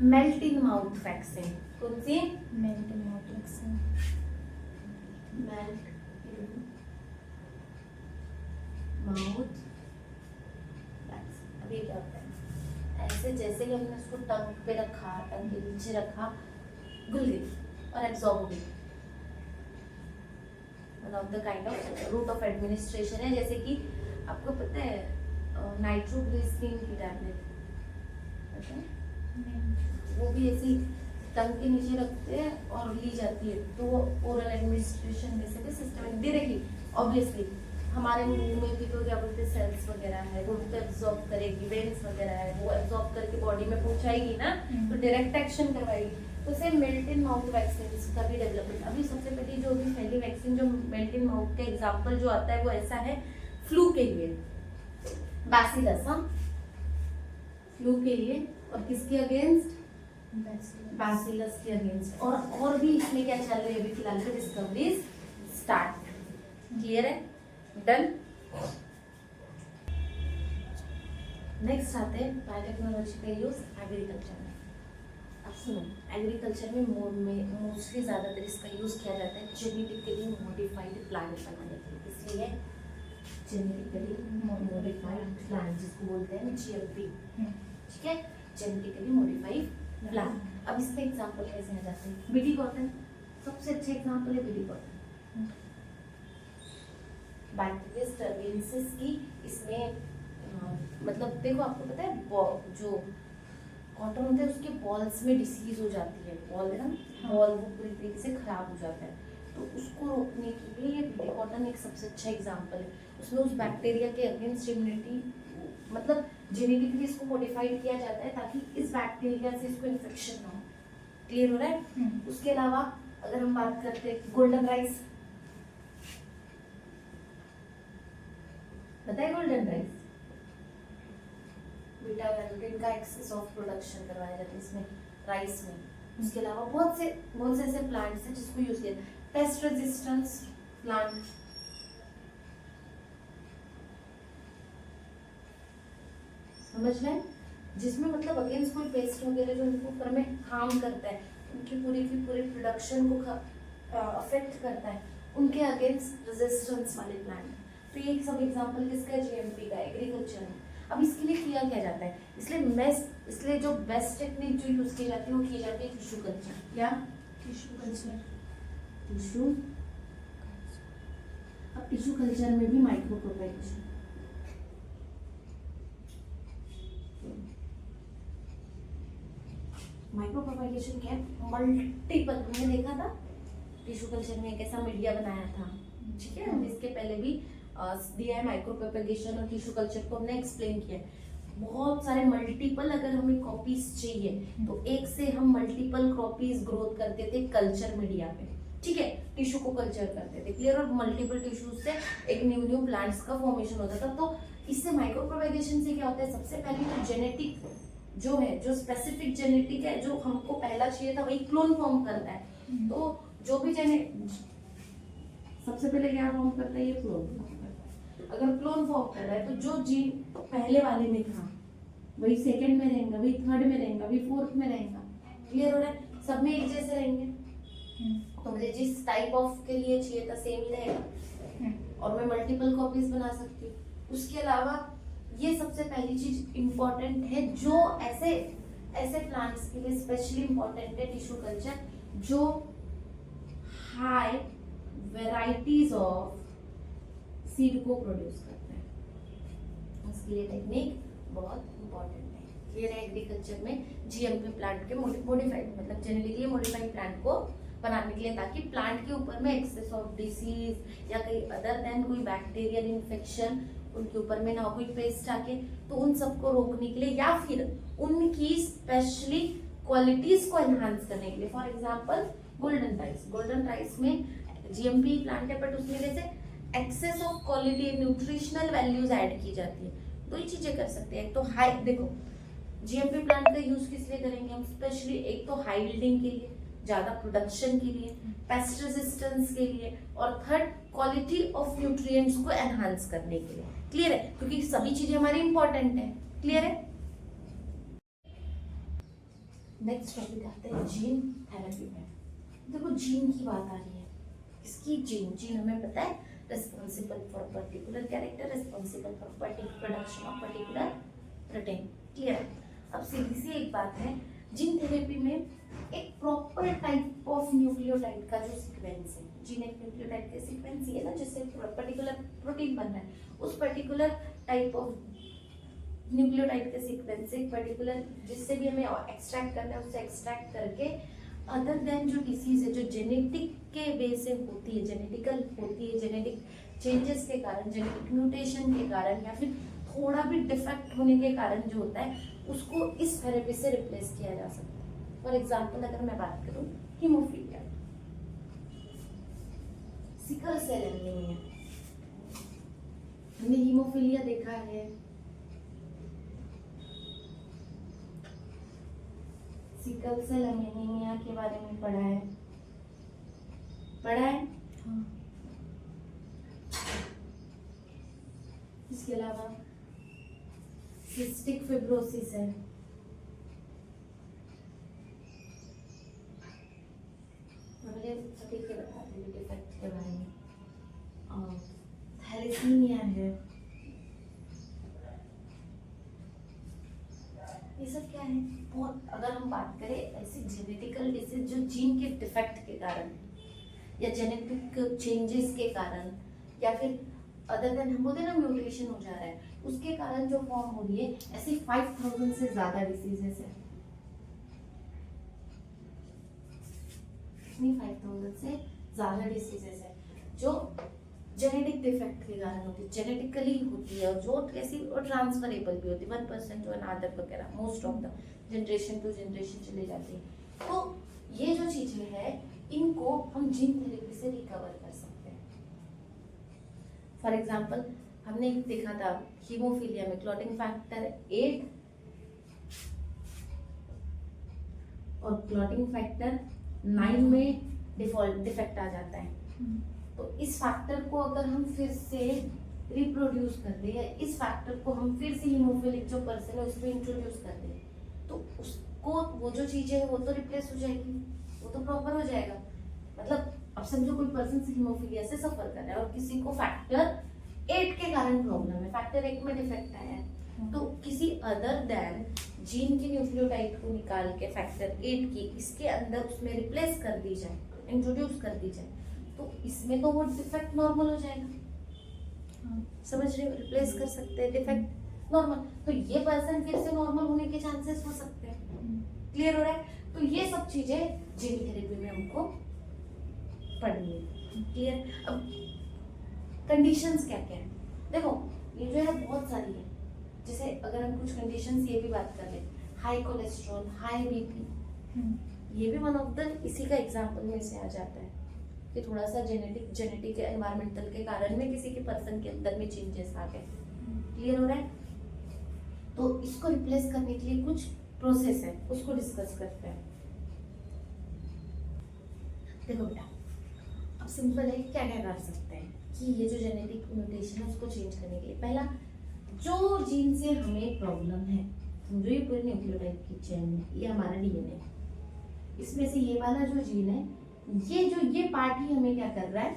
मेल्ट इन माउथ वैक्सीन, कौन सी? Melt in mouth vaccine. Melt in mouth vaccine. अभी क्या होता है? ऐसे जैसे ही हमने उसको टंग पे रखा, टंग के नीचे रखा, घुल गई और एब्जॉर्ब हो गई। One of the kind of route of administration है। जैसे कि आपको पता है नाइट्रोग्लिसरीन की टैबलेट, पता है? वो भी ऐसी टंग के नीचे रखते हैं और ली जाती है, तो वो ओरल एडमिनिस्ट्रेशन में से भी सिस्टम डायरेक्टली ऑब्वियसली हमारे मुंह में भी तो क्या बोलते हैं सेल्स वगैरह है, वो भी तो एब्जॉर्ब करेगी, वेन्स वगैरह है, वो एब्जॉर्ब करके बॉडी में पहुंचाएगी ना, तो डायरेक्ट एक्शन करवाएगी। तो same melt in mouth vaccine का भी डेवलपमेंट, अभी सबसे पहली जो भी पहली वैक्सीन जो मेल्ट इन माउथ का एग्जांपल जो आता है वो ऐसा है फ्लू के लिए, बैसिलस, फ्लू के लिए, और किसके अगेंस्ट? बैसिलस के अगेंस्ट। और भी इसमें क्या चल रही है अभी फिलहाल पे? Discoveries start. क्लियर है? डन। नेक्स्ट आते हैं बायोटेक्नोलॉजी का यूज एग्रीकल्चर में। अब सुनो, एग्रीकल्चर में मोस्टली ज्यादातर इसका यूज किया जाता है जेनेटिकली मॉडिफाइड प्लांट बनाने के लिए। इसलिए जेनेटिकली मॉडिफाइड प्लांट जिसको बोलते हैं जीएमपी, ठीक है? Genetically modified plant. अब इसमें एग्जांपल कैसे आ जाते हैं? बीटी कॉटन सबसे अच्छे एग्जांपल है, बीटी कॉटन। बैक्टीरिया स्टर्लिंसिस की इसमें मतलब देखो, आपको पता है जो कॉटन होता है उसके बॉल्स में डिसीज हो जाती है, बॉल है ना, बॉल वो पूरी तरीके से खराब हो जाता है, तो उसको रोकने के लिए ये बीटी कॉटन एक सबसे अच्छा एग्जांपल है। उसमें उस बैक्टीरिया के अगेंस्ट इम्यूनिटी, मतलब जेनेटिकली इसको मॉडिफाइड किया जाता है ताकि इस बैक्टीरिया से इसको इन्फेक्शन ना हो। क्लियर हो रहा है? उसके अलावा अगर हम बात करते हैं गोल्डन राइस, पता है गोल्डन राइस? बीटा कैरोटीन का एक्सेस ऑफ प्रोडक्शन करवाया जाता है इसमें, राइस में। उसके अलावा बहुत से ऐसे प्लांट्स हैं जिसको यूज किया, पेस्ट रेजिस्टेंस प्लांट, समझ रहे हैं? जिसमें मतलब अगेंस्ट कोई पेस्ट वगैरह जो उनको ऊपर में हार्म करता है, उनकी पूरी की पूरी प्रोडक्शन को अफेक्ट करता है, उनके अगेंस्ट रेजिस्टेंस वाले प्लांट। तो ये सब एग्जांपल किसका है? जीएमपी का, एग्रीकल्चर में। अब इसके लिए किया क्या जाता है, इसलिए जो बेस्ट टेक्निक जो यूज की जाती है वो की जाती है टिश्यू कल्चर। क्या? Tissue culture. टिश्यू। अब टिश्यू कल्चर में भी माइक्रो प्रोपेगेशन। माइक्रो प्रोपेगेशन क्या है? मल्टीपल, हमने देखा था टिश्यू कल्चर में कैसा मीडिया बनाया था, ठीक है। हमने इसके पहले भी दिया है माइक्रो प्रोपेगेशन और टिश्यू कल्चर को हमने एक्सप्लेन किया है। बहुत सारे मल्टीपल अगर हमें कॉपीज चाहिए तो एक से हम मल्टीपल कॉपीज ग्रोथ करते थे कल्चर मीडिया पे, ठीक है। टिश्यू को कल्चर करते थे, क्लियर। और मल्टीपल टिश्यूज से एक न्यू प्लांट्स का फॉर्मेशन होता था। तो इससे माइक्रो प्रोपेगेशन से क्या होता है? सबसे पहले तो जेनेटिक जो है, जो स्पेसिफिक जेनेटिक है, जो हमको पहला चाहिए था वही क्लोन फॉर्म करता है। तो जो भी सबसे पहले क्या फॉर्म करता है? ये क्लोन। अगर क्लोन फॉर्म कर रहा है तो जो जीन पहले वाले में था वही सेकंड में रहेगा, वही थर्ड में रहेगा, वही फोर्थ में रहेगा, क्लियर हो रहा है। सब में एक जैसे रहेंगे। तो मुझे जिस टाइप ऑफ के लिए चाहिए था सेम ही रहेगा और मैं मल्टीपल कॉपीज बना सकती हूँ। उसके अलावा ये सबसे पहली चीज इंपॉर्टेंट है, जो ऐसे प्लांट्स के लिए स्पेशली इंपॉर्टेंट है टिश्यू कल्चर, जो हाई वेराइटीज ऑफ सीड को प्रोड्यूस करते हैं। उसके लिए टेक्निक बहुत इंपॉर्टेंट है। ये रहे एग्रीकल्चर में जीएमपी प्लांट के मॉडिफाइड, मतलब जेनेटिकली मॉडिफाइड प्लांट को बनाने के लिए, ताकि प्लांट के ऊपर में एक्सेस ऑफ डिसीज या कहीं अदर देन कोई बैक्टीरियल इन्फेक्शन उनके ऊपर में ना हो, कोई पेस्ट आके, तो उन सबको रोकने के लिए या फिर उनकी स्पेशली क्वालिटीज को एनहांस करने के लिए। फॉर एग्जांपल गोल्डन राइस में जीएमपी प्लांट है, बट उसमें जैसे excess of quality nutritional values add की जाती है। दो ही चीजें कर सकते हैं। एक तो हाई, देखो जीएमपी प्लांट का यूज किस लिए करेंगे हम? स्पेशली एक तो हाई यील्डिंग के लिए, ज्यादा प्रोडक्शन के लिए, पेस्ट रेजिस्टेंस के लिए, और थर्ड क्वालिटी ऑफ न्यूट्रिएंट्स को एनहांस करने के लिए, क्लियर है। क्योंकि सभी चीजें हमारी इंपॉर्टेंट है, क्लियर है। नेक्स्ट टॉपिक आते हैं जीन थेरेपी में। देखो जीन की बात आ रही है, इसकी जीन हमें पता है responsible for particular character, responsible for production of particular protein, clear. अब सीधी सी एक बात है, जीन थेरेपी में एक प्रॉपर टाइप ऑफ न्यूक्लियोटाइड का जो सीक्वेंस है, जीन एक न्यूक्लियोटाइड का सीक्वेंस ये ना, जिससे पर्टिकुलर प्रोटीन बन रहा है, उस पर्टिकुलर टाइप ऑफ न्यूक्लियोटाइड के सीक्वेंस से पर्टिकुलर जिससे भी हमें एक्सट्रैक्ट करना है उससे एक्सट्रैक्ट करके अदर देन जो डिसीज है, जो जेनेटिक के वे से होती है, जेनेटिकल होती है, जेनेटिक चेंजेस के कारण, जेनेटिक म्यूटेशन के कारण, या फिर थोड़ा भी डिफेक्ट होने के कारण जो होता है, उसको इस थेरेपी से रिप्लेस किया जा सकता है। फॉर एग्जाम्पल अगर मैं बात करूँ हीमोफीलिया, सिकल सेल एनीमिया, हमने हीमोफीलिया देखा है, सिकल सेल एनीमिया के बारे में पढ़ा है? हाँ। इसके अलावा सिस्टिक फिब्रोसिस है, मुझे सभी के बता दें डिफेक्ट के बारे में, और थैलेसीमिया है। ये सब क्या है? बहुत, अगर हम बात करें ऐसी जेनेटिकल डिसीज जो जीन के डिफेक्ट के कारण या जेनेटिक चेंजेस के कारण, या फिर अदर देन हम बोलते हैं ना म्यूटेशन हो जा रहा है, उसके कारण जो फॉर्म हो रही है, ऐसी 5000 से ज्यादा डिसीजेस है। 5000 से ज्यादा डिसीजेस है जो जेनेटिक डिफेक्ट के कारण होती है, जेनेटिकली होती है, और जो कैसी और ट्रांसफरेबल भी होती है, 1% जो अनादर वगैरह, most of the generation to generation चले जाती है। तो ये जो चीजें हैं इनको हम जीन थेरेपी से रिकवर कर सकते हैं। फॉर एग्जाम्पल हमने देखा था हीमोफीलिया में क्लॉटिंग फैक्टर 8 और क्लॉटिंग फैक्टर 9 में डिफेक्ट आ जाता है। तो इस फैक्टर को अगर हम फिर से रिप्रोड्यूस कर दे, या इस फैक्टर को हम फिर से हीमोफिलिक जो पर्सन है उसमें इंट्रोड्यूस कर दे, तो उसको वो जो चीजें है वो तो रिप्लेस हो जाएगी, वो तो प्रॉपर हो जाएगा। मतलब अब समझो कोई पर्सन हीमोफीलिया से सफर कर रहा है और किसी को फैक्टर 8 के कारण प्रॉब्लम है, फैक्टर 8 में डिफेक्ट आया है, तो किसी अदर देन जीन की न्यूक्लियोटाइड को निकाल के फैक्टर 8 की इसके अंदर उसमें रिप्लेस कर दी जाए, इंट्रोड्यूस कर दी जाए, तो इसमें तो वो डिफेक्ट नॉर्मल हो जाएगा। समझ रहे हो, रिप्लेस कर सकते हैं डिफेक्ट नॉर्मल, तो ये पर्सन फिर से नॉर्मल होने के चांसेस हो सकते हैं। क्लियर हो रहा है? तो ये सब चीजें जीन थेरेपी में हमको पढ़नी है। क्लियर? अब कंडीशंस क्या क्या है, देखो ये जो है बहुत सारी है। जैसे अगर हम कुछ कंडीशंस ये भी बात कर ले, हाई कोलेस्ट्रॉल, हाई बीपी, ये भी वन ऑफ द इसी का एग्जांपल में से आ जाता है कि थोड़ा सा जेनेटिक एनवायरमेंटल के कारण में किसी के पर्सन के अंदर में चेंजेस आ गए। क्लियर हो रहा है? तो इसको रिप्लेस करने के लिए कुछ प्रोसेस है, उसको डिस्कस करते हैं। देखो बेटा, अब सिंपल है, क्या क्या कर सकते हैं कि ये जो जेनेटिक म्यूटेशन है उसको चेंज करने के लिए, पहला जो जीन से हमें प्रॉब्लम है, समझो ये पूरी न्यूक्लियोटाइड की चेन है, ये हमारा डीएनए, इसमें से ये वाला जो जीन है, ये पार्ट ही हमें क्या कर रहा है,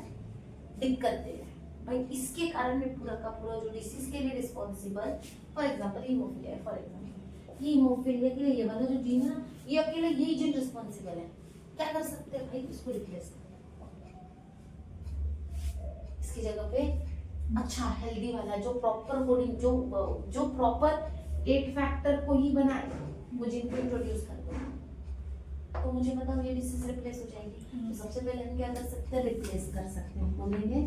दिक्कत दे रहा है भाई, इसके कारण में पूरा का पूरा जो डिसीज के लिए responsible, for example haemophilia, for example haemophilia के लिए ये वाला जो जीन है ना, ये अकेला यही जीन रिस्पॉन्सिबल है। क्या कर सकते हैं भाई, इसको रिप्लेस कर, इसकी जगह पे अच्छा हेल्दी वाला जो प्रॉपर कोडिंग, जो प्रॉपर 8 फैक्टर को ही बनाए वो जीन को इंट्रोड्यूस कर दो, तो मुझे बताओ ये डिसीज रिप्लेस हो जाएगी। तो सबसे पहले हम क्या कर सकते हैं, रिप्लेस कर सकते हैं, बोलेंगे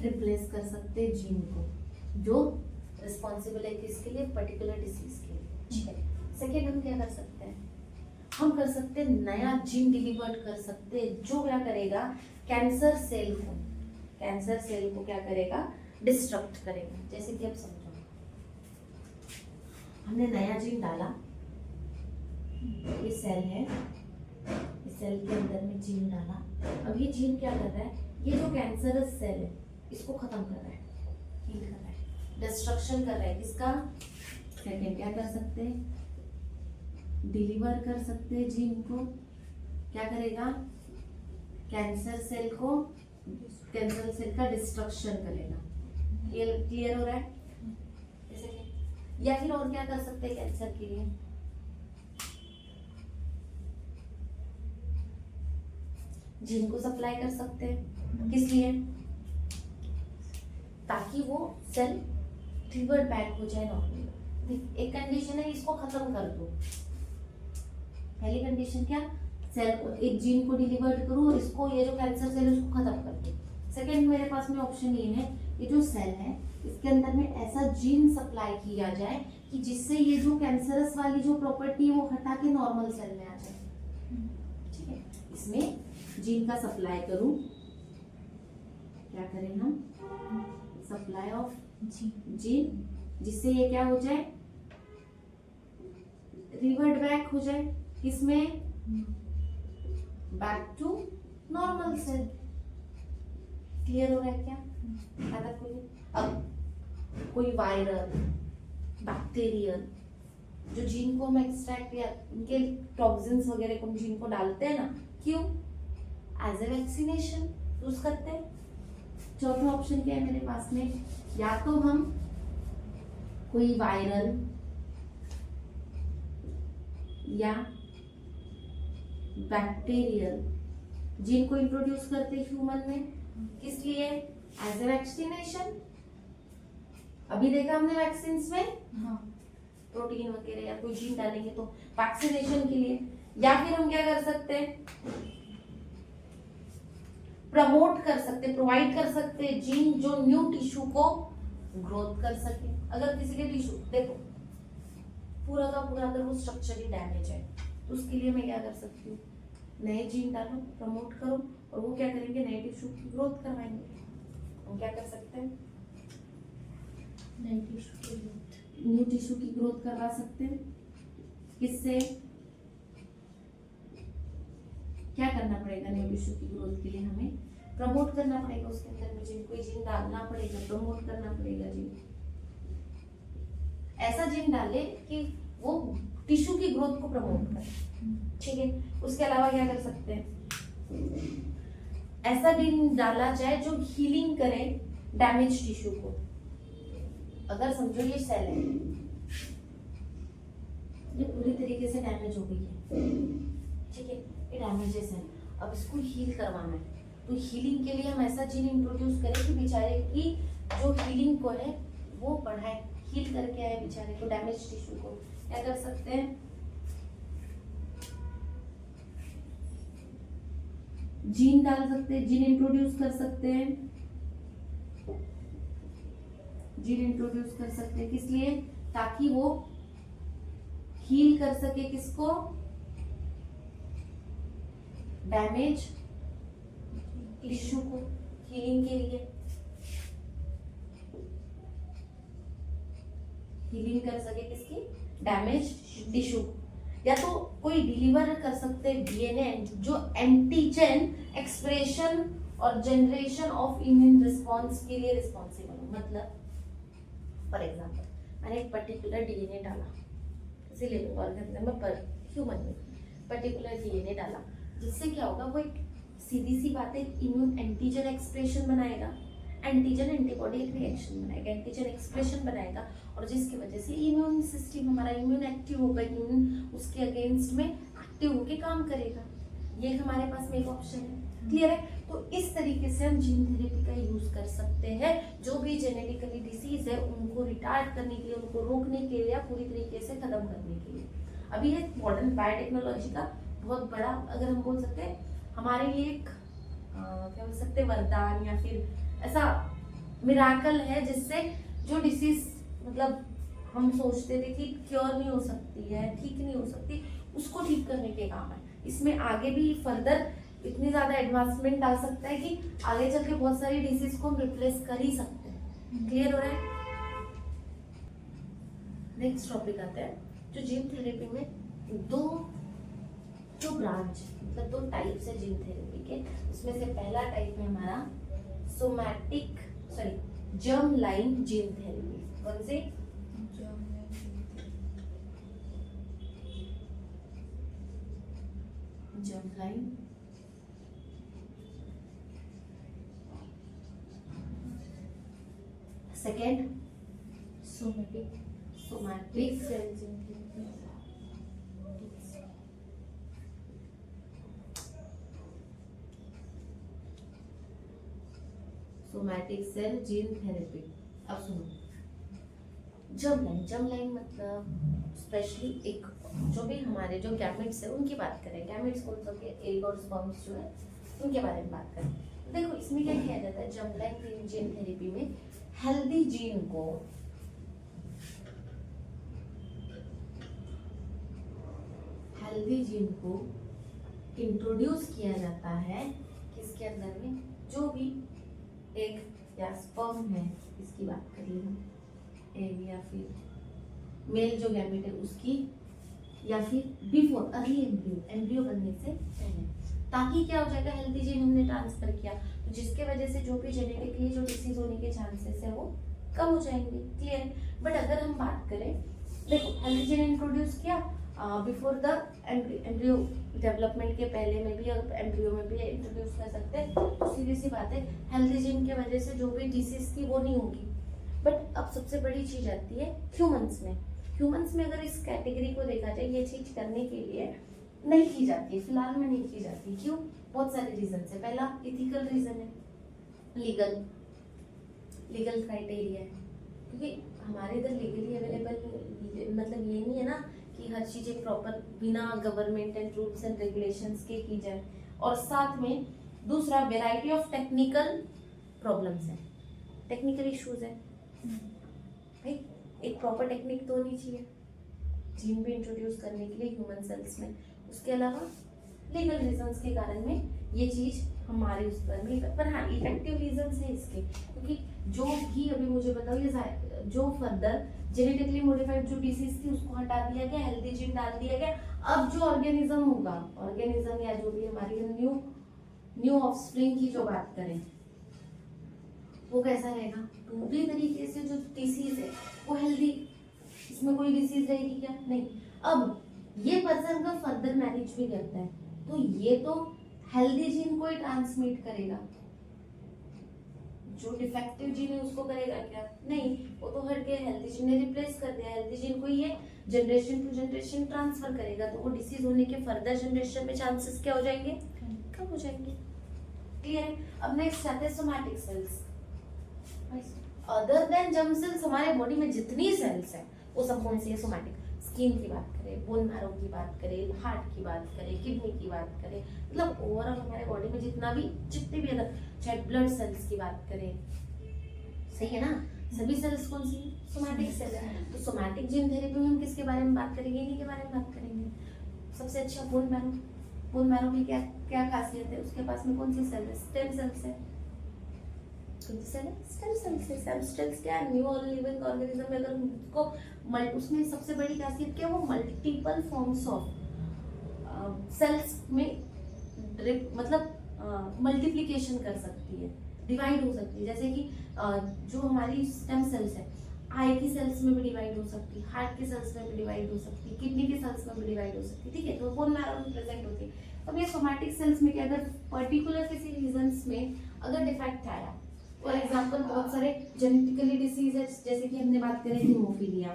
रिप्लेस कर सकते हैं जीन को जो रिस्पॉन्सिबल है किसके लिए, पर्टिकुलर डिसीज के लिए। ठीक है। सेकेंड हम क्या कर सकते हैं, हम कर सकते हैं नया जीन डिलीवर्ड कर सकते हैं जो क्या करेगा, कैंसर सेल को क्या करेगा, डिस्ट्रक्ट करेगा। जैसे कि अब समझो, हमने नया जीन डाला, ये सेल है, इस सेल के अंदर में जीन डाला, अब ये जीन क्या कर रहा है, ये जो कैंसरस सेल है इसको खत्म कर रहा है, हील कर रहा है, डिस्ट्रक्शन कर रहा है। किसका? सेकेंड क्या कर सकते हैं, डिलीवर कर सकते हैं जीन को, क्या करेगा, कैंसर सेल का डिस्ट्रक्शन करेगा। क्लियर हो रहा है? जैसे कि या फिर और क्या कर सकते हैं कैंसर के लिए, जीन को सप्लाई कर सकते हैं, किस लिए, ताकि वो सेल रिवर्ट बैक हो जाए नॉर्मल। एक कंडीशन है, इसको खत्म कर दो। पहली कंडीशन क्या, सेल को, एक जीन को डिलीवर्ड करो और इसको, ये जो कैंसर सेल है उसको खत्म कर दो। सेकंड मेरे पास में ऑप्शन ये है, ये जो सेल है इसके अंदर में ऐसा जीन सप्लाई किया जाए कि जिससे ये जो कैंसरस वाली जो प्रॉपर्टी है वो हटा के नॉर्मल सेल में आ जाए। ठीक है, इसमें जीन का सप्लाई करूं, क्या करें हम, सप्लाई ऑफ जीन, जिससे ये क्या हो जाए, रिवर्ट बैक हो जाए, किसमें, back to normal cell. Clear हो रहा है क्या? अगर कोई वायरल, बैक्टीरियल जो जीन को हम एक्सट्रैक्ट या उनके टॉक्सिन्स वगैरह को जीन को डालते हैं ना, क्यों, एज ए वैक्सीनेशन यूज करते हैं। चौथा ऑप्शन क्या है मेरे पास में, या तो हम कोई वायरल या बैक्टीरियल जीन को इंट्रोड्यूस करते हैं ह्यूमन में, किस लिए, एज ए वैक्सीनेशन। अभी देखा हमने वैक्सीन्स में, हाँ, प्रोटीन वगैरह या कोई जीन डालेंगे तो वैक्सीनेशन के लिए। या फिर हम क्या कर सकते हैं, प्रमोट कर सकते, प्रोवाइड कर सकते हैं जीन जो न्यू टिश्यू को ग्रोथ कर सके। अगर किसी के टिश्यू देखो पूरा का पूरा अगर वो स्ट्रक्चर ही डैमेज है तो उसके लिए मैं क्या कर सकती हूँ, नए जीन डालो, प्रमोट करो और वो क्या करेंगे, नए टिश्यू की ग्रोथ करवाएंगे। हम क्या कर सकते हैं, न्यू टिश्यू की ग्रोथ करवा सकते हैं। किससे, क्या करना पड़ेगा, न्यू टिश्यू की ग्रोथ के लिए हमें प्रमोट करना पड़ेगा, उसके अंदर में जीन, कोई जीन डालना पड़ेगा, प्रमोट करना पड़ेगा जीन। ऐसा जीन डाले कि वो टिश्यू की ग्रोथ को प्रमोट करे। ठीक है, उसके अलावा क्या कर सकते हैं, ऐसा जीन डाला जाए जो हीलिंग करे डैमेज टिश्यू को। अगर समझो ये सेल है, ये पूरी तरीके से डैमेज हो गई है, ठीक है, ये डैमेजेस है, अब इसको हील करवाना है। तो हीलिंग के लिए हम ऐसा जीन इंट्रोड्यूस करें कि बेचारे की जो हीलिंग को है वो बढ़ाए, हील करके आए बेचारे को, डैमेज टिश्यू को। क्या कर सकते हैं, जीन डाल सकते हैं, जीन इंट्रोड्यूस कर सकते हैं, जीन इंट्रोड्यूस कर सकते हैं, किस लिए, ताकि वो हील कर सके किसको, डैमेज टिश्यू को, हीलिंग के लिए, हीलिंग कर सके किसकी, डैमेज टिश्यू। या तो कोई डिलीवर कर सकते हैं डीएनए जो एंटीजन एक्सप्रेशन और जनरेशन ऑफ इम्यून रिस्पॉन्स के लिए रिस्पॉन्सिबल हो। मतलब फॉर एग्जांपल मैंने एक पर्टिकुलर डीएनए डाला, किसी लिविंग ऑर्गेनिज्म में, पर ह्यूमन में पर्टिकुलर डीएनए डाला, जिससे क्या होगा, वो एक सीधी सी बात है, इम्यून एंटीजन एक्सप्रेशन बनाएगा, एंटीजन एंटीबॉडी रिएक्शन बनाएगा, एंटीजन एक्सप्रेशन बनाएगा, और जिसकी वजह से इम्यून सिस्टम हमारा इम्यून एक्टिव होगा, इम्यून उसके अगेंस्ट में एक्टिव होकर काम करेगा। ये हमारे पास में एक ऑप्शन है, क्लियर है। तो इस तरीके से हम जीन थेरेपी का यूज कर सकते हैं, जो भी जेनेटिकली डिसीज है उनको रिटार्ड करने के लिए, उनको रोकने के लिए, या पूरी तरीके से खत्म करने के लिए। अभी है मॉडर्न बायोटेक्नोलॉजी का बहुत बड़ा, अगर हम बोल सकते हैं, हमारे लिए एक क्या बोल सकते हैं, वरदान या फिर ऐसा मिराकल है, जिससे जो डिसीज मतलब हम सोचते थे कि क्योर नहीं हो सकती है, ठीक नहीं हो सकती, उसको ठीक करने के काम है। इसमें आगे भी फर्दर इतनी ज्यादा एडवांसमेंट आ सकता है कि आगे चल के बहुत सारी डिसीज को हम रिप्लेस कर ही सकते हैं। क्लियर हो रहा है। नेक्स्ट टॉपिक आता है, जो जीन थेरेपी में दो जो ब्रांच मतलब दो टाइप्स है जीन थेरेपी के, उसमें से पहला टाइप है हमारा जर्म लाइन जीन थेरेपी। कौन से, germ line, second somatic cell gene therapy. Somatic cell gene therapy. अब सुनो, जर्म लाइन मतलब स्पेशली एक जो भी हमारे जो गैमेट्स है उनकी बात करें, गैमेट्स कौन सा के, एग और स्पर्म्स जो है उनके बारे में बात करें। तो देखो इसमें क्या किया जाता है, जर्म लाइन जीन थेरेपी में हेल्दी जीन को इंट्रोड्यूस किया जाता है किसके अंदर में, जो भी एग या स्पर्म है, इसकी बात करिए हम, एग या फिर मेल जो गैमेट है उसकी, या फिर बिफोर अर्ली एम्ब्रियो बनने से पहले, ताकि क्या हो जाएगा, हेल्दी जीन हमने ट्रांसफर किया, तो जिसके वजह से जो भी जेनेटिकली जो डिसीज होने के चांसेस है वो कम हो जाएंगे। क्लियर। बट अगर हम बात करें, देखो हेल्दी जीन इंट्रोड्यूस किया बिफोर द एम्ब्रियो डेवलपमेंट के पहले में भी, और एम्ब्रियो में भी इंट्रोड्यूस कर सकते हैं, तो सीधी सी बात है हेल्दी जीन की वजह से जो भी डिसीज थी वो नहीं होगी। बट अब सबसे बड़ी चीज आती है ह्यूमंस में अगर इस कैटेगरी को देखा जाए, ये चीज करने के लिए नहीं की जाती है, फिलहाल में नहीं की जाती। क्यों? बहुत सारे रीजन है। पहला इथिकल रीजन है, लीगल क्राइटेरिया है, क्योंकि हमारे इधर लीगली अवेलेबल मतलब ये नहीं है ना कि हर चीज एक प्रॉपर बिना government and rules and regulations के की जाए। और साथ में दूसरा वेराइटी ऑफ टेक्निकल प्रॉब्लम्स है, टेक्निकल इश्यूज है भाई, एक प्रॉपर टेक्निक तो होनी चाहिए जीन भी इंट्रोड्यूस करने के लिए ह्यूमन सेल्स में। उसके अलावा लीगल रीजंस के कारण में ये चीज हमारे उस पर नहीं, पर हाँ इफेक्टिव रीजंस है इसके, क्योंकि जो भी अभी मुझे बताओ, ये जो फर्दर जेनेटिकली मॉडिफाइड जो डिसीज थी उसको हटा दिया गया, हेल्दी जीन डाल दिया गया। अब जो ऑर्गेनिज्म होगा, ऑर्गेनिज्म या जो भी हमारी न्यू ऑफस्प्रिंग की जो बात करें, वो कैसा रहेगा, पूरी तरीके से जो डिसीज है वो हेल्दी, इसमें कोई डिसीज रहेगी क्या? नहीं। अब ये पर्सन का फर्दर मैरिज भी करता है, तो ये तो हेल्दी जीन को ही ट्रांसमिट करेगा, जो डिफेक्टिव जीन है उसको करेगा क्या? नहीं, वो तो हट गया, हेल्दी जीन ने रिप्लेस कर दिया। हेल्दी जीन को ये जनरेशन टू जनरेशन ट्रांसफर करेगा, तो वो डिसीज होने के फर्दर जनरेशन में चांसेस क्या हो जाएंगे? कम हो जाएंगे। क्लियर है? अब नेक्स्ट आते हैं somatic cells. Other than germ cells हमारे बॉडी में जितनी सेल्स है वो सब कौन सी है? सोमैटिक। स्किन की बात करें, बोन मैरो की बात करें, हार्ट की बात करें, किडनी की बात करें, मतलब ओवरऑल हमारे बॉडी में जितने भी अदर, चाहे ब्लड सेल्स की बात करें, सही है ना, सभी सेल्स कौन सी? सोमैटिक सेल है। तो सोमैटिक जीन थेरेपी में हम किसके बारे में बात करेंगे? इन्हीं के बारे में बात करेंगे। सबसे अच्छा बोन मैरो। बोन मैरो की क्या क्या खासियत है? उसके पास में कौन सी सेल है? स्टेम सेल्स है। कौन सी सेल है? स्टेम सेल्स है। स्टेम सेल्स क्या है? न्यू लिविंग ऑर्गेनिज्म में अगर उसको उसमें सबसे बड़ी खासियत क्या है? वो मल्टीपल फॉर्म्स ऑफ सेल्स में मतलब मल्टीप्लिकेशन कर सकती है, डिवाइड हो सकती है। जैसे कि जो हमारी स्टेम सेल्स है, आई की सेल्स में भी डिवाइड हो सकती है, हार्ट के सेल्स में भी डिवाइड हो सकती है, किडनी के सेल्स में भी डिवाइड हो सकती है, ठीक है। तो बोन मैरो में प्रेजेंट होती है। अब ये सोमैटिक सेल्स में क्या, अगर पर्टिकुलर किसी रीजन्स में अगर डिफेक्ट आया, फॉर एग्जांपल बहुत सारे जेनेटिकली डिसीज है, जैसे कि हमने बात करें हीमोफीलिया,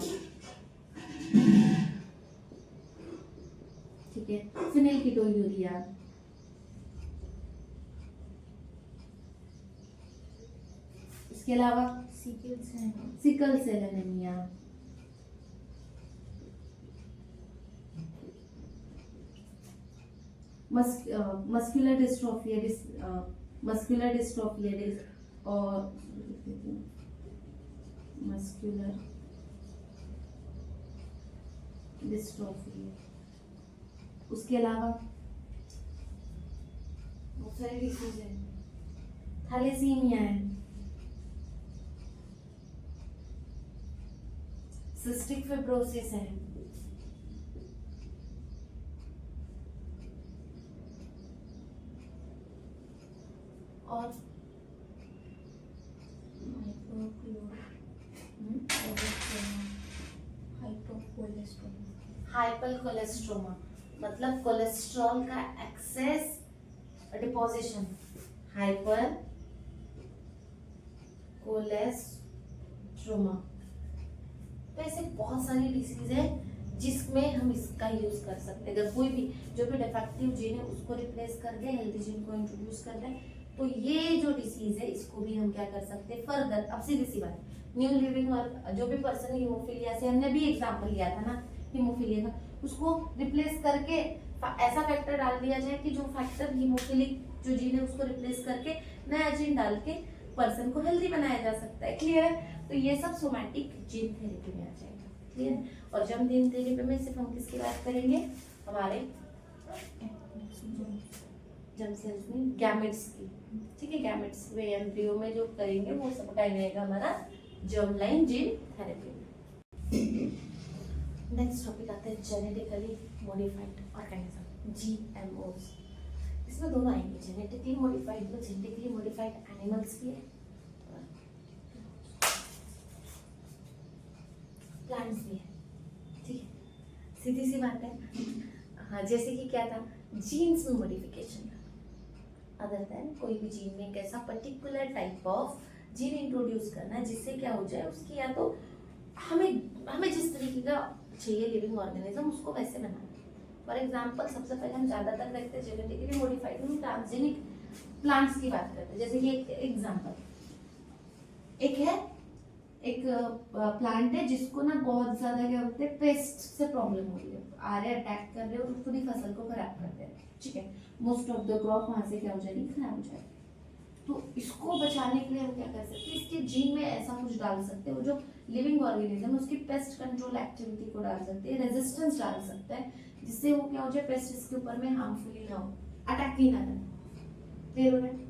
ठीक है, फिनाइलकीटोन्यूरिया, इसके अलावा sickle cell anaemia, muscular dystrophy और मस्कुलर डिस्ट्रोफी, उसके अलावा बहुत सारे डिसीज है, थैलेसीमिया है, सिस्टिक फिब्रोसिस है, और हाइपर कोलेस्ट्रोमा, मतलब कोलेस्ट्रॉल का एक्सेस डिपोजिशन, हाइपर कोलेस्ट्रोमा। तो ऐसे बहुत सारी डिसीज है जिसमें हम इसका यूज कर सकते हैं। अगर कोई भी जो भी डिफेक्टिव जीन है उसको रिप्लेस कर दे, हेल्दी जीन को इंट्रोड्यूस कर दे, तो ये जो डिसीज है इसको भी हम क्या कर सकते हैं फर्दर। अब सीधी सी बात, न्यू लिविंग और जो भी पर्सन हीमोफीलिया से, हमने भी एग्जांपल लिया था ना हीमोफीलिया का, उसको रिप्लेस करके ऐसा फैक्टर डाल दिया जाए कि जो फैक्टर हीमोफिलिक जो जीन है उसको रिप्लेस करके नया जीन डाल के पर्सन को हेल्दी बनाया जा सकता है। क्लियर है? तो ये सब सोमैटिक जीन थेरेपी में आ जाएगा। क्लियर है? और जर्म जीन थेरेपी में सिर्फ हम किसकी बात करेंगे? हमारे जर्म सेल्स में गैमेट्स की, ठीक है, गैमेट्स वे एम्ब्रियो में जो करेंगे वो सब का रहेगा हमारा germ line gene therapy. Next topic आता है जेनेटिकली मॉडिफाइड ऑर्गेनिज्म, जीएमओस। इसमें दोनों आएंगे, जेनेटिकली मॉडिफाइड में जेनेटिकली मॉडिफाइड एनिमल्स भी है, प्लांट्स भी है, ठीक है। सीधी सी बात है। हाँ, जैसे कि क्या था, जीन्स में मॉडिफिकेशन, अदर देन कोई भी जीन में एक ऐसा particular type of gene introduce करना है जिससे क्या हो जाए, उसकी या तो हमें जिस तरीके का चाहिए लिविंग ऑर्गेनिज्म उसको वैसे बनाना। फॉर एग्जांपल सबसे पहले हम ज्यादातर देखते हैं जेनेटिकली मॉडिफाइड में ट्रांसजेनिक प्लांट्स की बात करते हैं। जैसे कि एक एग्जांपल, एक प्लांट है जिसको ना बहुत ज्यादा क्या बोलते हैं, पेस्ट से प्रॉब्लम हो रही है, आ रहे अटैक कर रहे हैं और पूरी फसल को खराब कर दे रहे हैं, ठीक है। मोस्ट ऑफ द क्रॉप वहां से क्या हो जाएगी, खराब हो जाएगी। तो इसको बचाने के लिए हम क्या कर सकते हैं, इसके जीन में ऐसा कुछ डाल सकते हैं, वो जो लिविंग ऑर्गेनिज्म है उसकी पेस्ट कंट्रोल एक्टिविटी को डाल सकते हैं, रेजिस्टेंस डाल सकते हैं, जिससे वो क्या हो जाए, पेस्ट इसके ऊपर में हार्मफुली ना हो, अटैक ही ना करे। क्लियर हो रहा है?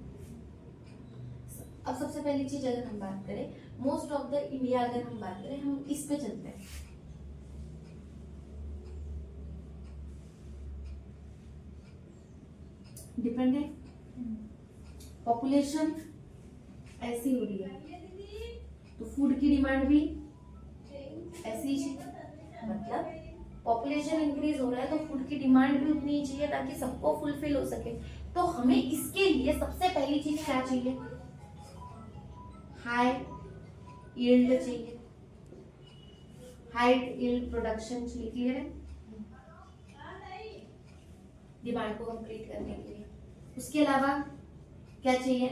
अब सबसे पहली चीज अगर हम बात करें, मोस्ट ऑफ द इंडिया अगर हम बात करें, हम इस पे चलते हैं, डिपेंडेंट पॉपुलेशन ऐसी हो रही है तो फूड की डिमांड भी ऐसी ही, मतलब पॉपुलेशन इंक्रीज हो रहा है तो फूड की डिमांड भी उतनी ही चाहिए ताकि सबको फुलफिल हो सके। तो हमें इसके लिए सबसे पहली चीज क्या चाहिए, हाई यील्ड चाहिए, हाई यील्ड प्रोडक्शन चाहिए। क्लियर है, डिमांड को कंप्लीट करने के लिए। उसके अलावा क्या चाहिए,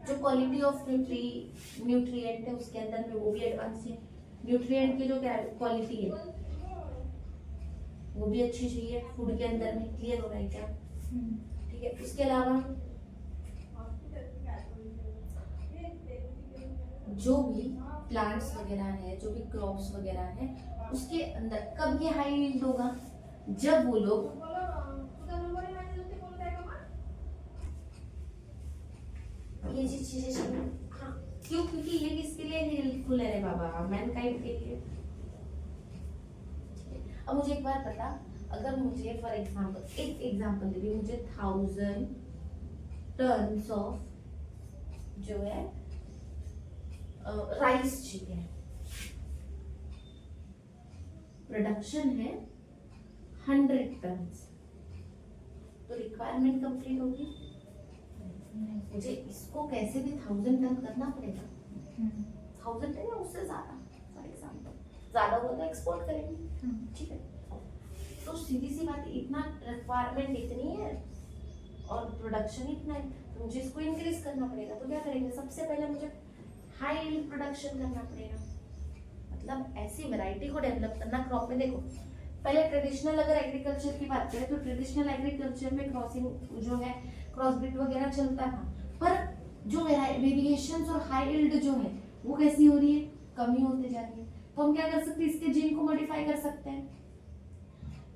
जो क्वालिटी ऑफ न्यूट्रिएंट है उसके अंदर में वो भी एडवांस है। न्यूट्रिएंट की जो क्वालिटी है वो भी अच्छी चाहिए फूड के अंदर में। क्लियर हो रहा है क्या? ठीक है। उसके अलावा जो भी प्लांट्स वगैरह है, जो भी क्रॉप्स वगैरह है, उसके अंदर कब ये हाई यील्ड होगा, जब वो लोग ये चीजें चाहिए। हाँ, क्यों? क्योंकि ये किसके लिए हेल्पफुल है रे बाबा, मैनकाइंड के लिए। अब मुझे एक बार पता, अगर मुझे फॉर एग्जांपल एक एग्जांपल दे दी, मुझे 1000 टन्स ऑफ जो है राइस चाहिए, प्रोडक्शन है 100 टन्स, तो रिक्वायरमेंट कंप्लीट होगी? मुझे इसको कैसे भी 1000 टन करना पड़ेगा, 1000 टन या उससे ज्यादा। फॉर एग्जांपल ज्यादा हुआ तो एक्सपोर्ट करेंगे, ठीक है। तो सीधी सी बात है, इतना रिक्वायरमेंट इतनी है और प्रोडक्शन इतना है, तो मुझे इसको इंक्रीज करना पड़ेगा। तो क्या करेंगे, सबसे पहले मुझे हाई यील्ड प्रोडक्शन करना पड़ेगा, मतलब ऐसी वैरायटी को डेवलप करना क्रॉप में। देखो पहले ट्रेडिशनल अगर एग्रीकल्चर की बात करें तो ट्रेडिशनल एग्रीकल्चर में क्रॉसिंग जो है, क्रॉस ब्रीड वगैरह चलता था, पर जो वेरिएशंस और हाई यील्ड जो है वो कैसी हो रही है, कमी होते जा रही है। तो हम क्या कर सकते हैं, इसके जीन को मॉडिफाई कर सकते हैं,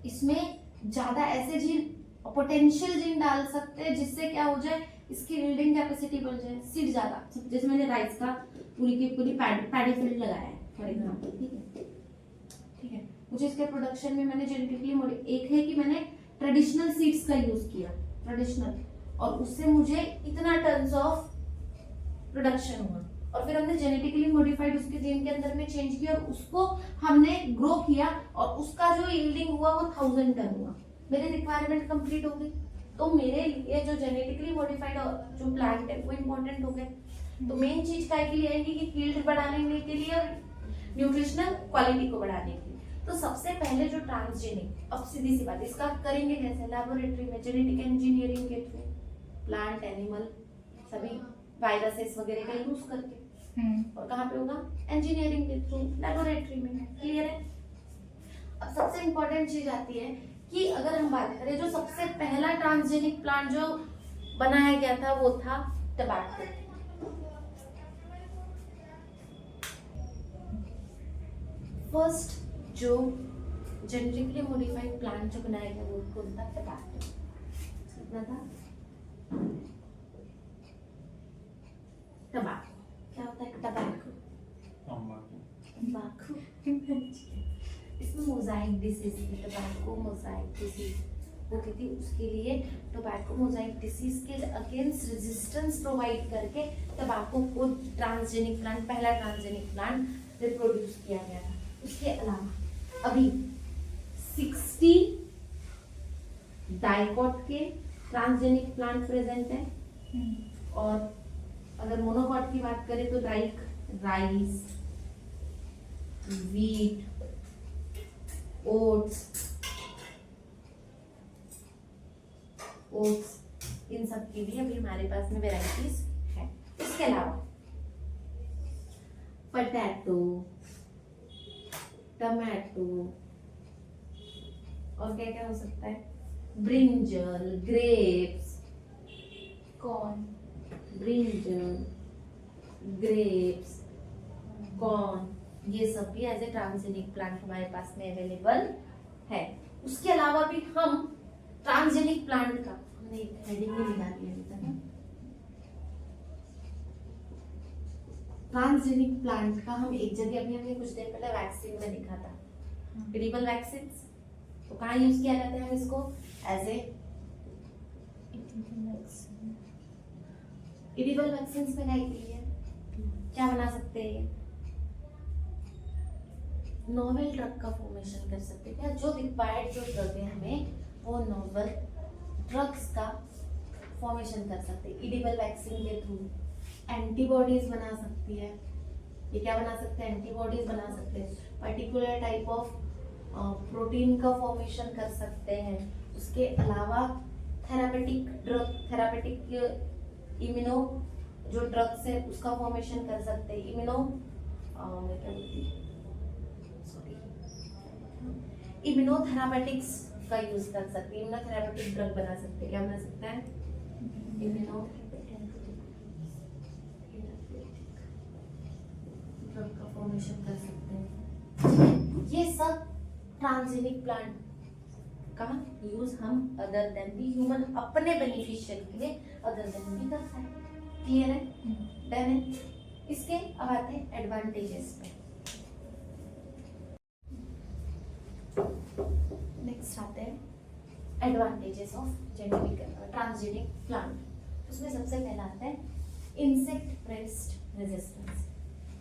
इसमें ज्यादा ऐसे जीन पोटेंशियल जीन डाल सकते हैं जिससे क्या हो जाए, इसकी यील्डिंग कैपेसिटी बढ़ जाए, सीड ज्यादा। जैसे मैंने राइस का पूरी की पूरी पैडी फील्ड लगाया है फॉर एग्जांपल, ठीक है, ठीक है। मुझे इसके प्रोडक्शन में मैंने जेनेटिकली एक है कि मैंने ट्रेडिशनल सीड्स का यूज किया, ट्रेडिशनल, और उससे मुझे इतना टन्स ऑफ प्रोडक्शन हुआ, और फिर हमने जेनेटिकली मॉडिफाइड उसके जीन के अंदर में चेंज किया और उसको हमने ग्रो किया और उसका जो यील्डिंग हुआ वो 1000 टन हुआ, मेरी रिक्वायरमेंट कंप्लीट हो गई। तो मेरे लिए जो जेनेटिकली मॉडिफाइड जो प्लांट है वो इम्पोर्टेंट हो गए। तो मेन चीज काय के लिए आएगी कि यील्ड बढ़ाने के लिए और न्यूट्रिशनल क्वालिटी को बढ़ाने के लिए। तो सबसे पहले जो ट्रांसजेनिक, अब सीधी सी बात, इसका करेंगे कैसे, लेबोरेटरी में जेनेटिक इंजीनियरिंग के थ्रू, प्लांट एनिमल सभी वायरसेस वगैरह का यूज करके। और कहाँ पे होगा, इंजीनियरिंग के थ्रू, लेबोरेटरी में। क्लियर है। अब सबसे इंपॉर्टेंट चीज आती है कि अगर हम बात करें, जो सबसे पहला ट्रांसजेनिक प्लांट जो बनाया गया था वो था टबैको। फर्स्ट जो जेनेटिकली मॉडिफाइड प्लांट जो बनाया गया वो कौन था, टबैको। कितना था, टबैको। क्या होता है टबैको, तंबाकू। इसमें Mosaic disease, tobacco Mosaic disease होती थी, उसके लिए टोबैको मोजाइक डिसीज के अगेंस्ट रेजिस्टेंस प्रोवाइड करके टबैको को ट्रांसजेनिक प्लांट, पहला ट्रांसजेनिक प्लांट रिप्रोड्यूस किया गया था। उसके अलावा अभी 60 डाइकॉट के ट्रांसजेनिक प्लांट प्रेजेंट है, और अगर मोनोकॉट की बात करें तो राइस, वीट, ओट्स, इन सब की भी अभी हमारे पास में वेराइटीज है। इसके अलावा पोटैटो, टमाटो, और क्या क्या हो सकता है, brinjal, grapes, corn, brinjal, grapes, corn, ये सब भी एज ए ट्रांसजेनिक प्लांट हमारे पास में अवेलेबल है। उसके अलावा भी हम ट्रांसजेनिक प्लांट का हमने एक हेडिंग में निकाल लिया था, ट्रांसजेनिक प्लांट का हम एक जगह अभी हमने कुछ देर पहले वैक्सीन में देखा था, एडिबल वैक्सीन। तो कहाँ यूज किया जाता है हम इसको, एज ए एडिबल वैक्सीन में क्या बना सकते हैं, नोवेल ड्रग का फॉर्मेशन कर सकते हैं। क्या जो रिक्वायर्ड जो ड्रग है हमें वो नोवेल ड्रग्स का फॉर्मेशन कर सकते हैं। इडिबल वैक्सीन के थ्रू एंटीबॉडीज बना सकती है। ये क्या बना सकते हैं? एंटीबॉडीज बना सकते हैं। पर्टिकुलर टाइप ऑफ प्रोटीन का फॉर्मेशन कर सकते हैं। उसके अलावा थेरापेटिक ड्रग, थेरापेटिक इम्यूनो जो ड्रग्स है उसका फॉर्मेशन कर सकते हैं। इम्यूनो मैं क्या बोलती सॉरी इम्यूनोथेरापेटिक्स का यूज कर सकते हैं। इम्यूनोथेरापेटिक ड्रग बना सकते हैं। क्या बना सकता है? ड्रग का फॉर्मेशन कर सकते हैं। ये सब ट्रांसजेनिक प्लांट का यूज हम अदर देन भी ह्यूमन अपने बेनिफिशियल के लिए अदर देन भी करते हैं। क्लियर है? डन है? इसके अब आते हैं एडवांटेजेस पे। नेक्स्ट आते हैं advantages of genetic transgenic plant. उसमें सबसे पहला आता है इंसेक्ट पेस्ट रेजिस्टेंस।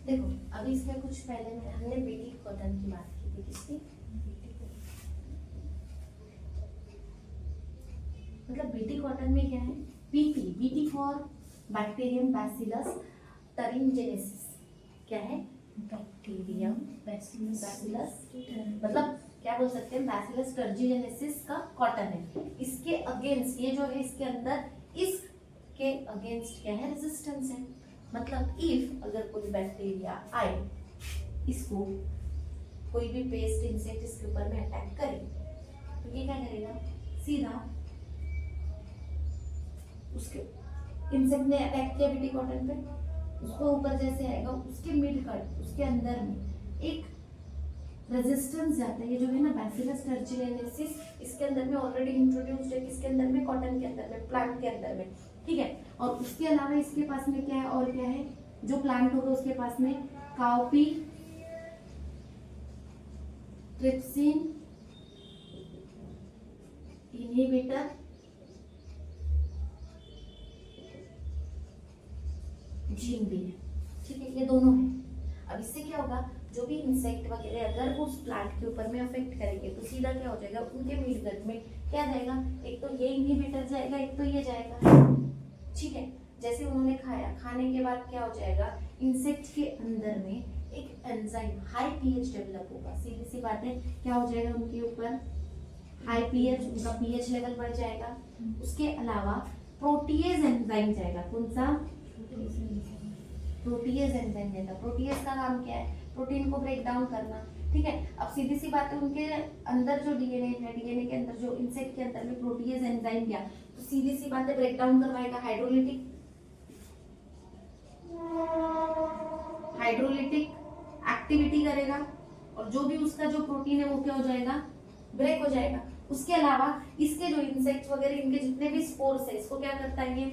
देखो अभी इसमें कुछ पहले में हमने बीटी कॉटन की बात की थी। किसकी? मतलब बीटी कॉटन में क्या है? BT, BT for bacterium Bacillus thuringiensis. क्या है? बैक्टीरियम बैसिलस मतलब क्या बोल सकते हैं? बैसिलस टर्जिनेसिस का कॉटन है। इसके अगेंस्ट ये जो है इसके अंदर इसके अगेंस्ट क्या है? रेजिस्टेंस है। मतलब इफ अगर कोई बैक्टीरिया आए, इसको कोई भी पेस्ट इंसेक्ट इसके ऊपर में अटैक करे तो ये क्या करेगा? सीधा उसके इंसेक्ट ने अटैक किया बीटी कॉटन पे, उसको ऊपर जैसे आएगा उसके मिड कट उसके अंदर में एक रेजिस्टेंस जाता है। ये जो है ना बैसिलस टर्जिनेसिस इसके अंदर में ऑलरेडी इंट्रोड्यूस्ड है। किसके अंदर में? कॉटन के अंदर में, प्लांट के अंदर में। ठीक है। और उसके अलावा इसके पास में क्या है? और क्या है? जो प्लांट होगा उसके पास में काउपी, ट्रिप्सिन इनहिबिटर, जीन भी है। ठीक है, ये दोनों है। अब इससे क्या होगा? जो भी इंसेक्ट वगैरह अगर वो उस प्लांट के ऊपर में अफेक्ट करेंगे तो सीधा क्या हो जाएगा? उनके मिड गट में क्या जाएगा? एक तो ये इनहिबिटर जाएगा, एक तो ये जाएगा। ठीक है। जैसे उन्होंने खाया, खाने के बाद क्या हो जाएगा? इंसेक्ट के अंदर में एक एंजाइम हाई पीएच डेवलप होगा। सीधी सी बात है, क्या हो जाएगा? उनके ऊपर हाई पीएच, उनका पीएच लेवल बढ़ जाएगा। उसके अलावा प्रोटीएज एंजाइम जाएगा। कौन सा? प्रोटीएज एंजाइम जाएगा। प्रोटीएज का काम क्या है? प्रोटीन को ब्रेक डाउन करना। ठीक है। अब सीधी सी बात है, उनके अंदर जो डीएनए है, डीएनए के अंदर जो इंसेक्ट के अंदर में प्रोटीएज एंजाइम गया तो सीधी सी बात है ब्रेक डाउन करवाएगा। हाइड्रोलिटिक एक्टिविटी करेगा और जो भी उसका जो प्रोटीन है वो क्या हो जाएगा? ब्रेक हो जाएगा। उसके अलावा इसके जो इंसेक्ट वगैरह इनके जितने भी स्पोर्स है इसको क्या करता है? ये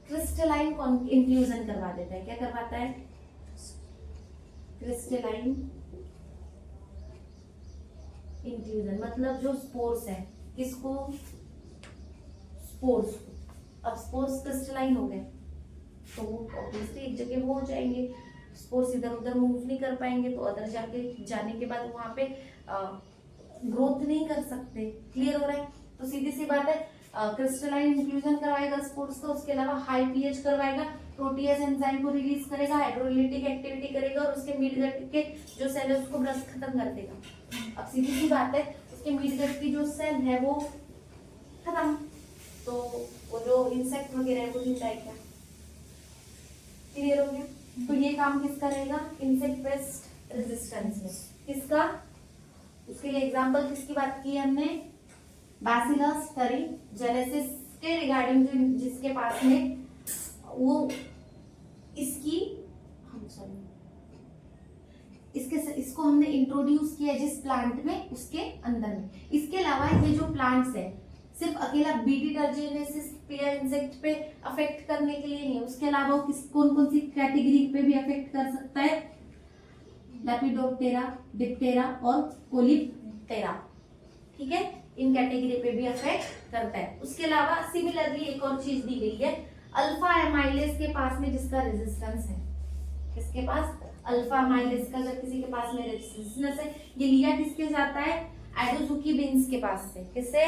क्रिस्टलाइन इंफ्यूजन करवा देता है। क्या करवाता है? Crystalline infusion. मतलब जो स्पोर्स है, किसको? स्पोर्स को। अब स्पोर्स क्रिस्टलाइन हो गए तो वो ऑब्वियसली एक जगह वो हो जाएंगे। स्पोर्स इधर उधर मूव नहीं कर पाएंगे तो अदर जाने के बाद वहां पे ग्रोथ नहीं कर सकते। क्लियर हो रहा है? तो सीधी सी बात है, क्रिस्टलाइन इंफ्यूजन करवाएगा स्पोर्स का। उसके अलावा हाई पीएच करवाएगा, प्रोटीएज एंजाइम को रिलीज करेगा, हाइड्रोलिटिक एक्टिविटी करेगा और उसके मिड गट के जो सेल है उसको ब्रस्ट खत्म कर देगा। अब सीधी सी बात है, उसके मिड गट की जो सेल है वो खत्म, तो वो जो इंसेक्ट वगैरह है वो जिंदा है क्या? क्लियर हो गया? तो ये काम किसका रहेगा? इंसेक्ट पेस्ट रेजिस्टेंस में। किसका? उसके लिए एग्जांपल किसकी बात की है हमने? बैसिलस टरिनजेनेसिस के रिगार्डिंग, जो जिसके पास में वो इसकी इसको हमने इंट्रोड्यूस किया जिस प्लांट में उसके अंदर में। इसके अलावा ये जो प्लांट्स है सिर्फ अकेला बीटी टर्जिनेसिस पे इंसेक्ट पे अफेक्ट करने के लिए नहीं, उसके अलावा वो कौन कौन सी कैटेगरी पे भी अफेक्ट कर सकता है? लेपिडोप्टेरा, डिप्टेरा और कोलिप्टेरा। ठीक है, इन कैटेगरी पे भी अफेक्ट करता है। उसके अलावा सिमिलरली एक और चीज दी गई है, अल्फा एमाइलेज के पास में जिसका रेजिस्टेंस है। किसके पास? अल्फा अमाइलेज का जब किसी के पास में रेजिस्टेंस है, ये लिया किसके जाता है? एडोजुकी बीन्स के पास से। किससे?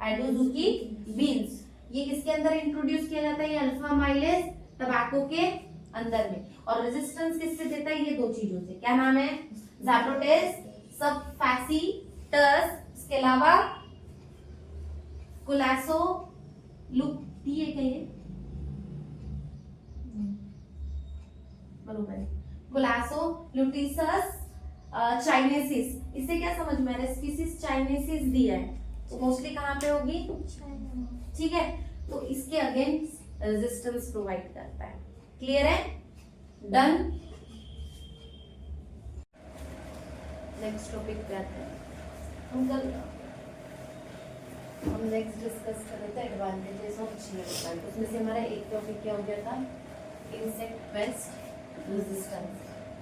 एडोजुकी बीन्स। ये किसके अंदर इंट्रोड्यूस किया जाता है? ये अल्फा अमाइलेज टबैको के अंदर में। और रेजिस्टेंस किससे देता है? ये दो चीजों से। क्या नाम है? ज़ायगोटेस सबफैसिटस, इसके अलावा कोलासो लुटी है क्या ये? बरोबर। कोलासो लुटिसस चाइनेसिस। इससे क्या समझ में आ रहा है? स्पीसीज चाइनेसिस दिया है तो मोस्टली कहाँ पे होगी? ठीक है, तो इसके अगेंस्ट रेजिस्टेंस प्रोवाइड करता है। क्लियर है? डन। नेक्स्ट टॉपिक पे आते हैं। हम नेक्स्ट डिस्कस कर रहे थे एडवांटेजेस ऑफ जीएम प्लांट। उसमें से हमारा एक टॉपिक क्या हो गया था? Insect pest resistance.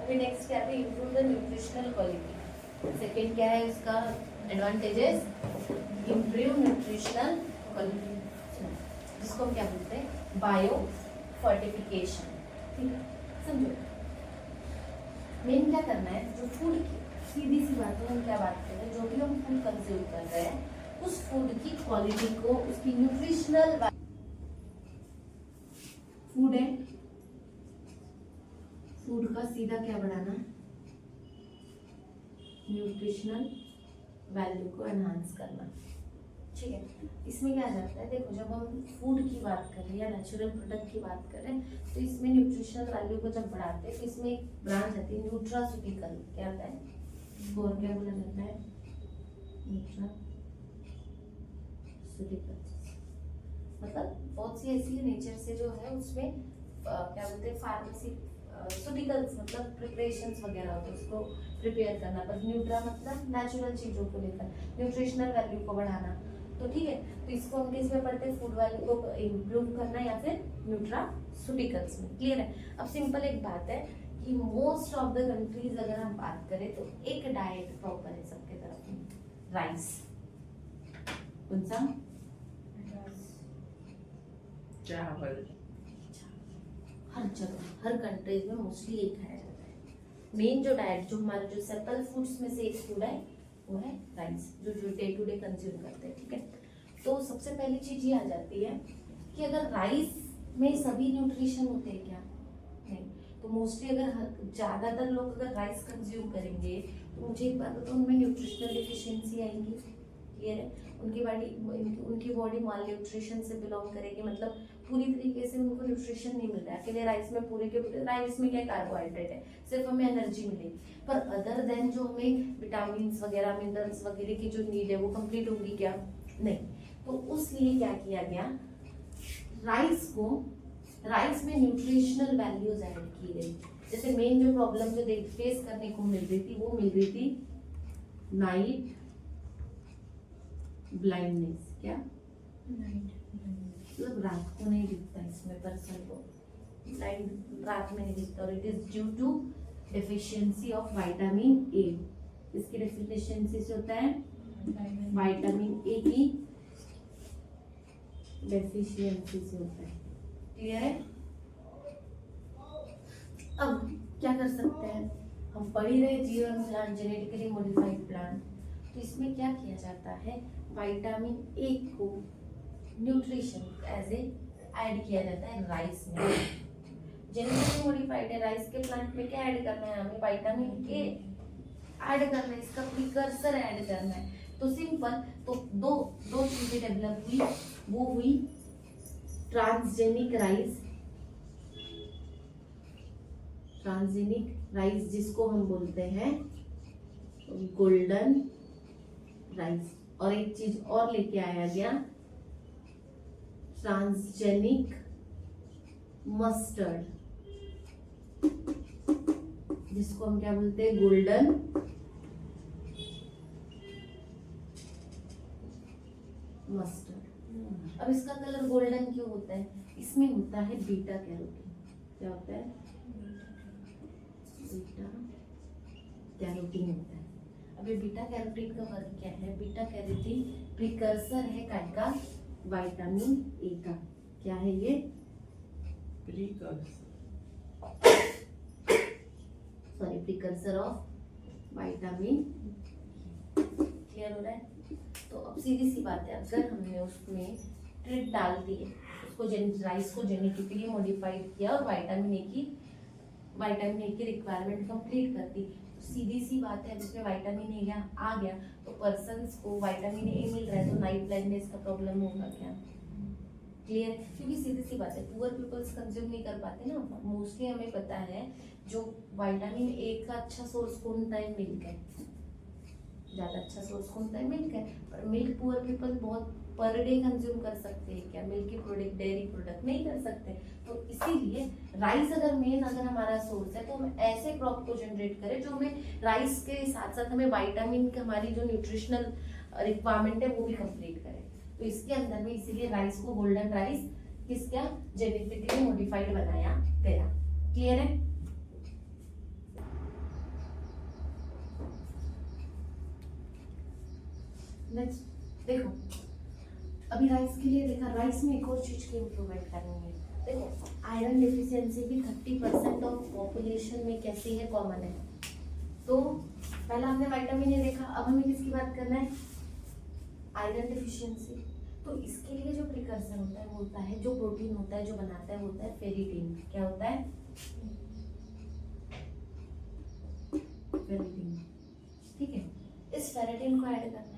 अभी नेक्स्ट क्या है? Improve the nutritional quality. Second क्या है उसका एडवांटेजेस? इंप्रूव न्यूट्रिशनल क्वालिटी, जिसको हम क्या बोलते हैं? Bio fortification. ठीक है, समझो। मेन क्या करना है? जो फूड की सीधी सी बात है, हम क्या बात कर रहे हैं? जो भी हम फूड कंज्यूम कर रहे हैं उस फूड की क्वालिटी को, उसकी न्यूट्रिशनल फूड है, फूड का सीधा क्या बढ़ाना? न्यूट्रिशनल वैल्यू को एनहांस करना। ठीक है, इसमें क्या जाता है? देखो, जब हम फूड की बात कर रहे हैं या नेचुरल प्रोडक्ट की बात कर रहे हैं तो इसमें न्यूट्रिशनल वैल्यू को जब बढ़ाते हैं तो इसमें एक ब्रांच आती है न्यूट्रास्यूटिकल। क्या आता है? इसको और क्या बोला जाता है? न्यूट्रास्यूटिकल। मतलब बहुत सी ऐसी नेचर से जो है उसमें क्या बोलते हैं? फार्मेसी सुटिकल्स, मतलब प्रिपरेशंस वगैरह होते हैं, उसको प्रिपेयर करना। पर न्यूट्रा मतलब नेचुरल चीजों को लेकर न्यूट्रिशनल वैल्यू को बढ़ाना। तो ठीक है, तो इसको हम किस में पढ़ते हैं? फूड वैल्यू को इम्प्रूव करना या फिर न्यूट्रास्यूटिकल्स में। क्लियर है? अब सिंपल एक बात है कि मोस्ट ऑफ द कंट्रीज अगर हम बात करें तो एक डाइट प्रॉपर है सबके तरफ में, राइस। कौन सा? चावल। हर जगह, हर कंट्रीज में मोस्टली एक खाया जाता है। मेन जो डाइट, जो हमारा जो सिंपल फूड्स में से एक फूड है वो है राइस, जो डे टू डे कंज्यूम करते हैं। ठीक है, तो सबसे पहली चीज ये आ जाती है कि अगर राइस में सभी न्यूट्रिशन होते हैं क्या? नहीं। तो मोस्टली अगर ज्यादातर लोग अगर राइस कंज्यूम करेंगे तो मुझे एक बात बताओ, उनमें न्यूट्रिशनल डिफिशियंसी आएंगी। क्लियर है? उनकी बॉडी माल न्यूट्रिशन से बिलोंग करेगी, मतलब पूरी तरीके से उनको न्यूट्रिशन नहीं मिल रहा है। अकेले राइस में पूरे के पूरे राइस में क्या कार्बोहाइड्रेट है, सिर्फ हमें एनर्जी मिलेगी, पर अदर देन जो हमें विटामिन वगैरह, मिनरल्स वगैरह की जो नीड है वो कंप्लीट होगी क्या? नहीं। तो उसलिए क्या किया गया? राइस में न्यूट्रिशनल वैल्यूज ऐड की गई। जैसे मेन जो प्रॉब्लम जो फेस करने को मिल रही थी वो मिल रही थी नाइट ब्लाइंडनेस। क्या? मतलब रात को नहीं दिखता इसमें पर्सन को, रात में नहीं दिखता, और it is due to deficiency of vitamin A. इसकी डेफिशिएंसी से होता है विटामिन ए की डेफिशिएंसी से होता है। क्लियर है? अब क्या कर सकते हैं? हम पढ़ ही रहे जीवन प्लांट, जेनेटिकली मॉडिफाइड प्लांट, तो इसमें क्या किया जाता है? विटामिन ए को न्यूट्रिशन एज ए ऐड किया जाता है राइस में। जेनेटिकली मॉडिफाइड है, राइस के प्लांट में क्या ऐड करना है? हमें विटामिन ए ऐड करना है, इसका प्रिकर्सर ऐड करना है। तो सिंपल, तो दो चीजें डेवलप हुई, वो हुई ट्रांसजेनिक राइस, जिसको हम बोलते हैं गोल्डन राइस, और एक चीज और लेके आया गया, ट्रांसजेनिक मस्टर्ड, जिसको हम क्या बोलते हैं? Golden mustard. अब इसका कलर गोल्डन क्यों होता है? इसमें होता है बीटा कैरोटीन। क्या होता है? बीटा कैरोटीन होता है। अब ये बीटा कैरोटीन का वर्क क्या है? बीटा कैरोटीन प्रिकर्सर है का विटामिन ए का। क्या है ये? Precursor. Sorry precursor of vitamin. Clear हो रहा है? तो अब सीधी सी बात है, अगर हमने उसमें ट्रिट डाल दी है, उसको राइस को जेनेटिकली मॉडिफाइड किया और विटामिन ए की रिक्वायरमेंट कंप्लीट कर दी, तो सीधी सी बात है, जिसमें विटामिन ए आ गया तो पर्सन्स को विटामिन ए मिल रहा है, तो नाइट ब्लाइंडनेस का प्रॉब्लम होगा क्या? क्लियर? क्योंकि सीधी सी बात है, पुअर पीपल्स कंज्यूम नहीं कर पाते ना। मोस्टली हमें पता है जो विटामिन ए का अच्छा सोर्स कौन है, मिल्क है। ज़्यादा अच्छा सोर्स कौन सा है? मिल्क है। पर मिल्क पुअर पीपल बहुत पर डे कंज्यूम कर सकते हैं क्या? मिल्क की प्रोडक्ट, डेयरी प्रोडक्ट नहीं कर सकते। तो इसीलिए राइस अगर हमारा सोर्स है, तो हम ऐसे क्रॉप को जनरेट करें जो हमें राइस के साथ साथ हमें विटामिन की हमारी जो न्यूट्रिशनल रिक्वायरमेंट है वो भी कंप्लीट करे। तो इसके अंदर में इसीलिए राइस को गोल्डन राइस किसका जेनेटिकली मॉडिफाइड बनाया गया। क्लियर है? नेक्स्ट देखो, अभी राइस के लिए देखा, राइस में एक और चीज की इम्प्रूवमेंट करनी है। देखो आयरन डिफिशियंसी भी 30% ऑफ पॉपुलेशन में कैसी है, कॉमन है। तो पहला हमने विटामिन ए देखा, अब हमें किसकी बात करना है? Iron deficiency. तो इसके लिए जो प्रिकर्सर होता है वो होता है, जो प्रोटीन होता है जो बनाता है वो होता है फेरिटीन। क्या होता है? फेरिटीन। ठीक है, इस फेरिटीन को ऐड करना है।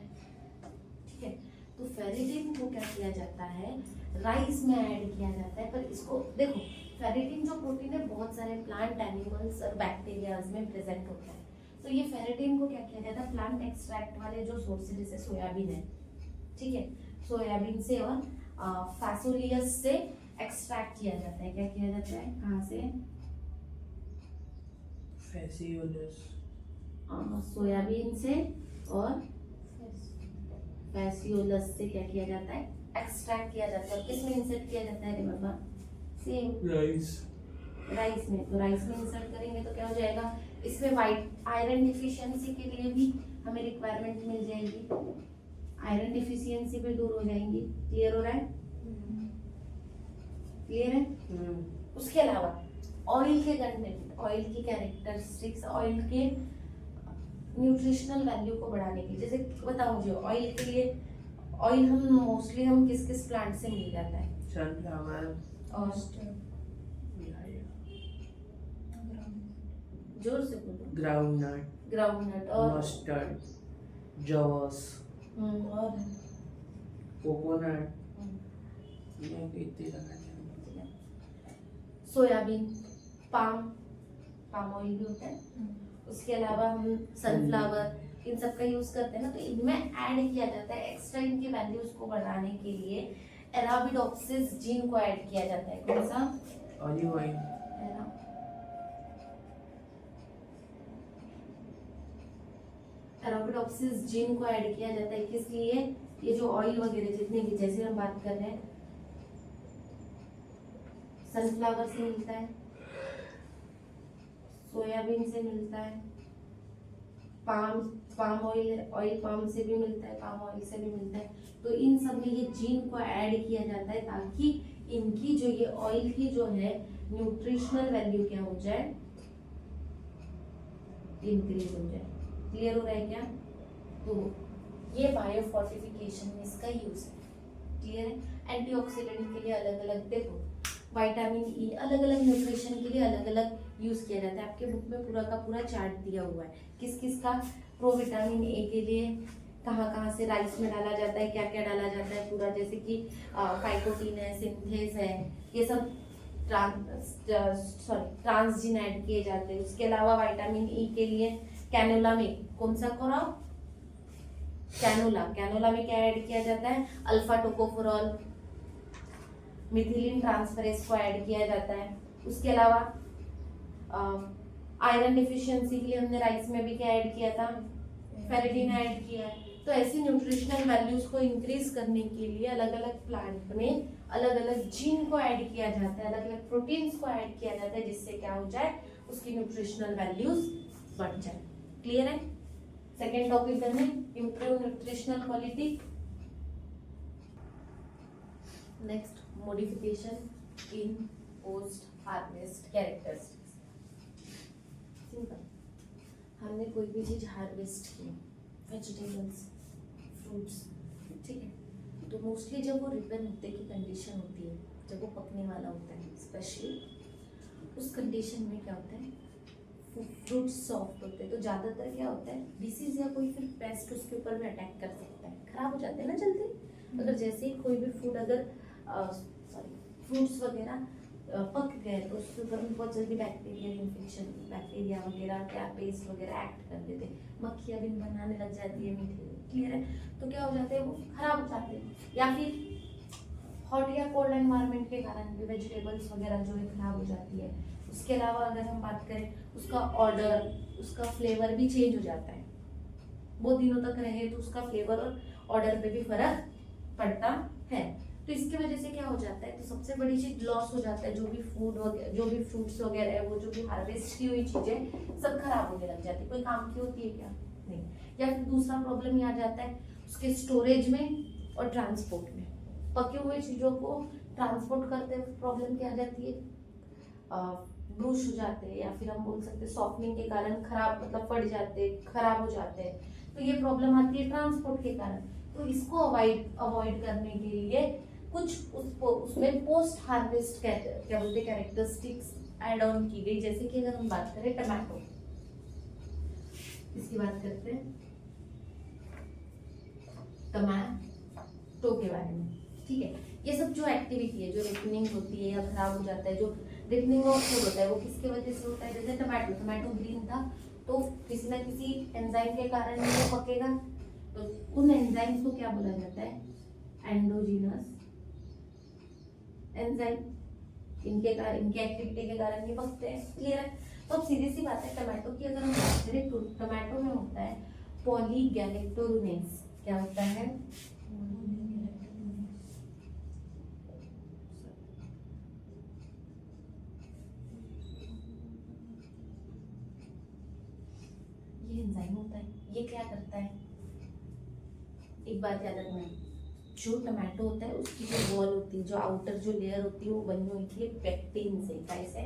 ठीक है, तो फेरिटीन को क्या किया जाता है? राइस में ऐड किया जाता है। पर इसको देखो, फेरिटीन जो प्रोटीन है बहुत सारे प्लांट, एनिमल्स और बैक्टीरियाज में प्रेजेंट होता है। तो ये फेरिटीन को क्या किया जाता है? प्लांट एक्सट्रैक्ट वाले जो सोर्सेज, जैसे सोयाबीन है, ठीक है, सोयाबीन से और फैसोलियस से एक्सट्रैक्ट किया जाता है। क्या किया जाता है? कहाँ से? सोयाबीन से और फैसियोलस से क्या किया जाता है? एक्सट्रैक्ट किया जाता है। और किस में इंसर्ट किया जाता है? रिमेंबर, सेम राइस में। तो राइस में इंसर्ट करेंगे तो क्या हो जाएगा? इसमें वाइट आयरन डिफिशियंसी के लिए भी हमें रिक्वायरमेंट मिल जाएगी, आयरन डिफिशियंसी भी दूर हो जाएंगी। क्लियर हो रहा है? क्लियर है? उसके अलावा ऑयल के कंटेंट, ऑयल की कैरेक्टरिस्टिक्स, ऑयल के न्यूट्रिशनल वैल्यू को बढ़ाने के लिए, जैसे बताओ मुझे, ऑयल के लिए ऑयल हम मोस्टली हम किस किस प्लांट से मिल जाता है? सनफ्लावर और जोर से बोलो। ग्राउंडनट और मस्टर्ड, जवस, और कोकोनट, ये कितनी लगानी सोयाबीन, पाम ऑयल भी होता है। उसके अलावा हम सनफ्लावर, इन सब का यूज करते हैं ना। तो इनमें ऐड किया जाता है एक्स्ट्रा, इनकी वैल्यूज को बढ़ाने के लिए अराबिडोप्सिस जीन को ऐड किया जाता है। कौन सा? ऑलिव ऑयल, अराबिडोप्सिस जीन को ऐड किया जाता है। किस लिए? ये जो ऑयल वगैरह जितने भी, जैसे हम बात कर रहे हैं, सनफ्लावर से मिलता है, सोयाबीन से मिलता है, पाम ऑयल पाम से भी मिलता है, पाम ऑयल से भी मिलता है। तो इन सब में ये जीन को ऐड किया जाता है ताकि इनकी जो ये ऑयल की जो है न्यूट्रिशनल वैल्यू क्या हो जाए? इंक्रीज हो जाए। क्लियर हो रहा है क्या? तो ये बायो फोर्टिफिकेशन में इसका यूज है। क्लियर है? एंटीऑक्सीडेंट के लिए अलग अलग, देखो विटामिन ई अलग अलग न्यूट्रिशन के लिए अलग अलग यूज किया जाता है। आपके बुक में पूरा का पूरा चार्ट दिया हुआ है किस किस का। प्रोविटामिन ए के लिए कहाँ कहाँ से राइस में डाला जाता है, क्या क्या डाला जाता है पूरा, जैसे कि फाइकोटीन है, सिंथेस है, ये सब ट्रांसजीन ऐड किए जाते हैं। उसके अलावा विटामिन ई के लिए कैनोला में कौन सा खोराक? कैनोला में क्या ऐड किया जाता है? अल्फा टोकोफेरॉल, मिथिलीन ट्रांसफरेज को ऐड किया जाता है। उसके अलावा आयरन डिफिशियंसी के लिए हमने राइस में भी क्या ऐड किया था? फेरिटीन ऐड किया है। तो ऐसी न्यूट्रिशनल वैल्यूज को इंक्रीज करने के लिए अलग अलग प्लांट में अलग अलग जीन को ऐड किया जाता है, अलग अलग प्रोटीन्स को ऐड किया जाता है, जिससे क्या हो जाए? उसकी न्यूट्रिशनल वैल्यूज बढ़ जाए। क्लियर है? सेकेंड टॉपिक करने, improve nutritional quality. Next, modification in post harvest characteristics. Simple. हमने कोई भी चीज़ हार्वेस्ट की, वेजिटेबल्स, फ्रूट्स, ठीक है, तो मोस्टली जब वो रिपेयर होते की कंडीशन होती है, जब वो पकने वाला होता है स्पेशली, उस कंडीशन में क्या होता है, फ्रूट्स सॉफ्ट होते हैं, तो ज़्यादातर क्या होता है, डिसीज या कोई फिर पेस्ट उसके ऊपर भी अटैक कर सकता है, खराब हो जाते हैं ना जल्दी। अगर जैसे ही कोई भी फूड अगर फ्रूट्स वगैरह पक गए तो उसके ऊपर में बहुत जल्दी बैक्टीरियल इन्फेक्शन, बैक्टीरिया वगैरह क्या पेस्ट वगैरह एक्ट कर देते हैं, मक्खियाँ भी बनाने लग जाती है मीठे, क्लियर है, तो क्या हो जाते हैं वो खराब हो जाते हैं, या फिर हॉट या कोल्ड एनवायरनमेंट के कारण भी वेजिटेबल्स वगैरह जो है खराब हो जाती है। उसके अलावा अगर हम बात करें उसका ऑर्डर, उसका फ्लेवर भी चेंज हो जाता है, बहुत दिनों तक रहे तो उसका फ्लेवर और ऑर्डर पे भी फर्क पड़ता है। तो इसकी वजह से क्या हो जाता है, तो सबसे बड़ी चीज लॉस हो जाता है, जो भी फूड वगैरह, जो भी फ्रूट्स वगैरह है, वो जो भी हार्वेस्ट की हुई चीजें सब खराब होने लग जाती है, कोई काम की होती है क्या, नहीं। या फिर दूसरा प्रॉब्लम ये आ जाता है उसके स्टोरेज में और ट्रांसपोर्ट में, पके हुए चीजों को ट्रांसपोर्ट करते हुए प्रॉब्लम क्या आ जाती है, ब्रूश हो जाते हैं, या फिर हम बोल सकते हैं सॉफ्टनिंग के कारण खराब, मतलब फट जाते, खराब हो जाते हैं, तो ये प्रॉब्लम आती है ट्रांसपोर्ट के कारण। तो इसको अवॉइड करने के लिए कुछ उसमें पोस्ट हार्वेस्ट क्या बोलते हैं कैरेक्टरिस्टिक्स ऐड ऑन की गई, जैसे कि अगर हम बात करें टमाटो, इसकी बात करते हैं टमाटो के बारे में, ठीक है। ये सब जो एक्टिविटी है, जो रिपनिंग होती है या खराब हो जाता है, जो रिपनिंग ऑफ फूड होता है, वो किसके वजह से होता है, जैसे टमाटो ग्रीन था तो किसी ना किसी एंजाइम के कारण वो पकेगा, तो उन एंजाइम्स को क्या बोला जाता है, एंडोजीनस एंजाइम, इनके एक्टिविटी के कारण ये पकते हैं, क्लियर है। तो अब सीधी सी बात है टमाटो की, अगर हम बात करें तो टमाटो में होता है पॉलीगैलेक्टोरुनेस, क्या होता है, ये एंजाइम होता है, ये क्या करता है, एक बात याद रखना, जो टमाटो होता है उसकी जो वॉल होती है, जो आउटर जो लेयर होती है, वो बनी हुई थी पेक्टिन से, कैसे,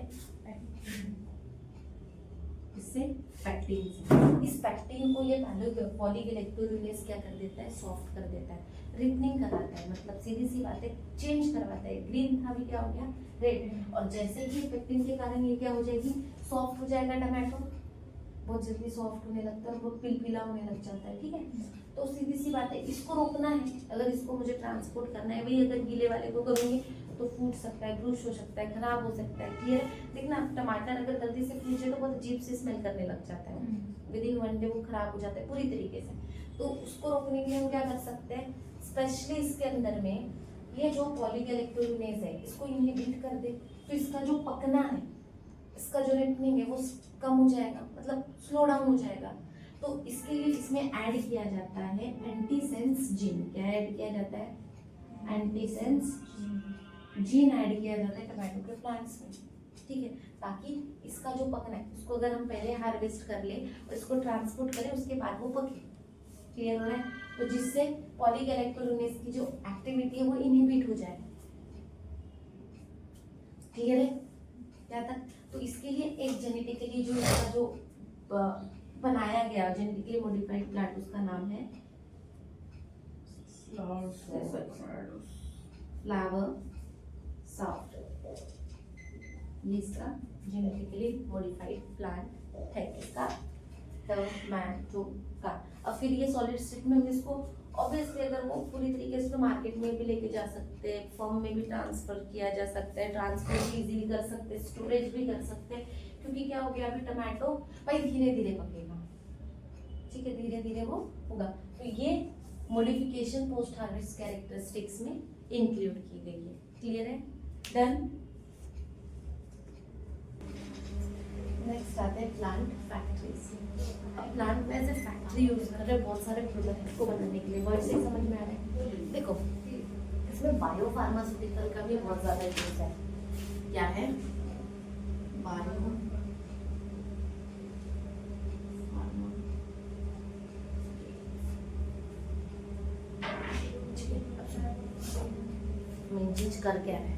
इससे पेक्टिन से। इस पेक्टिन को ये पॉलीगैलेक्टोरुनेस क्या कर देता है, सॉफ्ट कर देता है, रिपनिंग कराता है, मतलब सीधी सी बात है चेंज करवाता है, ग्रीन था भी क्या हो गया रेड, और जैसे ही पेक्टिन के कारण ये क्या हो जाएगी, सॉफ्ट हो जाएगा टमाटो, बहुत जल्दी सॉफ्ट होने लगता है और बहुत पिलपिला होने लग जाता है, ठीक है। तो सीधी सी बात है, इसको रोकना है, अगर इसको मुझे ट्रांसपोर्ट करना है, वही अगर गीले वाले को करूंगी तो फूट सकता है, ब्रूश हो सकता है, खराब हो सकता है, क्लियर है। देखना टमाटर अगर जल्दी से फूटे तो बहुत अजीब से स्मेल करने लग जाता है, विद इन 1 डे वो खराब हो जाता है पूरी तरीके से। तो उसको रोकने के लिए हम क्या कर सकते हैं, स्पेशली इसके अंदर में ये जो पॉलीगैलेक्टोरुनेस है, इसको इनहिबिट कर दे, तो इसका जो पकना है, इसका जो रिपनिंग है वो कम हो जाएगा, मतलब स्लो डाउन हो जाएगा। तो इसके लिए इसमें ऐड किया जाता है एंटीसेंस जीन, क्या ऐड किया जाता है, एंटीसेंस जीन ऐड किया जाता है टमाटो के प्लांट्स में, ठीक है, ताकि इसका जो पकना है उसको अगर हम पहले हार्वेस्ट कर ले और इसको ट्रांसपोर्ट करें, उसके बाद वो पके, क्लियर हो रहा है, तो जिससे पॉलीगैलेक्टोरुनेस की जो एक्टिविटी है वो इनहिबिट हो जाए, क्लियर है क्या तक। तो इसके लिए एक जेनेटिकली जो इसका जो बनाया गया जेनेटिकली मॉडिफाइड प्लांट, उसका नाम है फ्लावर सॉफ्ट, ये इसका जेनेटिकली मॉडिफाइड प्लांट है, इसका टमाटो का। अब फिर ये सॉलिड स्टेट में हम इसको ऑब्वियसली अगर वो पूरी तरीके से तो मार्केट में भी लेके जा सकते हैं, फर्म में भी ट्रांसफर किया जा सकता है, ट्रांसपोर्ट भी इजीली कर सकते हैं, स्टोरेज भी कर सकते हैं, क्योंकि क्या हो गया अभी टमाटो भाई धीरे धीरे पकेगा, ठीक है, धीरे धीरे वो होगा। तो ये मॉडिफिकेशन पोस्ट हार्वेस्ट कैरेक्टरिस्टिक्स में इंक्लूड की गई है, क्लियर है, डन। नेक्स्ट आते हैं प्लांट फैक्ट्रीज। अब प्लांट में एज ए फैक्ट्री यूज कर रहे हैं बहुत सारे प्रोडक्ट को बनाने के लिए, वर्ड से समझ में आ रहा है। देखो इसमें बायो फार्मास्यूटिकल का भी बहुत ज्यादा यूज है, क्या है, बायो मेन चीज कर क्या है,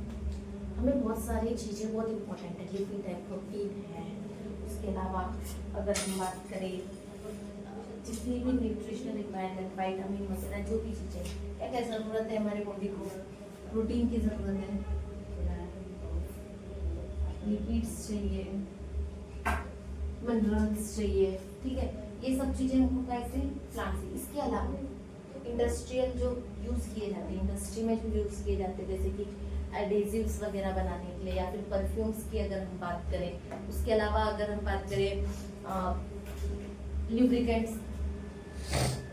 हमें बहुत सारी चीजें बहुत इंपॉर्टेंट है, लिपिड है, प्रोटीन है, उसके अलावा अगर हम बात करें जितनी भी न्यूट्रिशनल रिक्वायरमेंट, विटामिन वगैरह जो भी चीज़ें, क्या क्या ज़रूरत है हमारे बॉडी को, प्रोटीन की ज़रूरत है, लिपिड्स चाहिए, मिनरल्स चाहिए, ठीक है, ये सब चीज़ें हमको कैसे प्लांट से। इसके अलावा इंडस्ट्रियल जो यूज़ किए जाते हैं, इंडस्ट्री में जो यूज़ किए जाते हैं जैसे कि एडेसिव्स वगैरह बनाने के लिए या फिर परफ्यूम्स की अगर हम बात करें, उसके अलावा अगर हम बात करें ल्यूब्रिकेंट्स,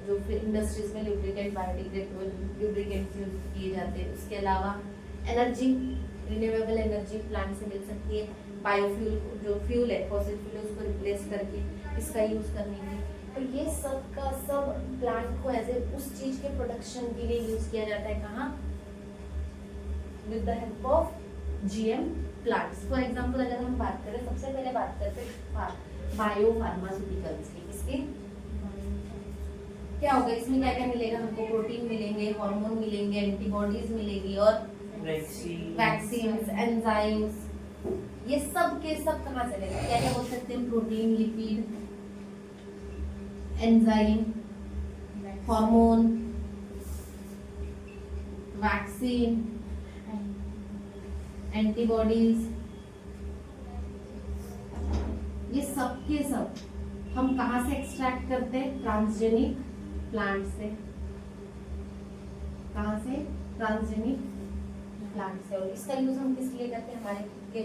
जो फिर इंडस्ट्रीज में ल्यूब्रिकेंट, बायोडिग्रेडेबल ल्यूब्रिकेंट्स यूज किए जाते हैं। उसके अलावा एनर्जी, रिन्यूएबल एनर्जी प्लांट से मिल सकती है, बायोफ्यूल जो फ्यूल है फॉसिल फ्यूल उसको रिप्लेस करके इसका यूज करने की। तो ये सब का सब प्लांट को एज ए उस चीज के प्रोडक्शन के लिए यूज किया जाता है। कहाँ? With the help of GM plants. For example अगर हम बात करें, सबसे पहले बात करते हैं बायो फार्मास्यूटिकल्स की। इसके क्या होगा, इसमें क्या क्या मिलेगा हमको? प्रोटीन मिलेंगे, हार्मोन मिलेंगे, एंटीबॉडीज मिलेगी और वैक्सीन्स, एंजाइम्स, ये सब के सब कहाँ से लेंगे? क्या क्या बोल सकते हैं? Protein, lipid, enzyme, hormone, vaccine, antibodies, ये सब के सब हम कहाँ से एक्सट्रैक्ट करते हैं? ट्रांसजेनिक प्लांट से। कहाँ से? ट्रांसजेनिक प्लांट से। और इसका यूज हम किस लिए करते हैं? हमारे खुद के।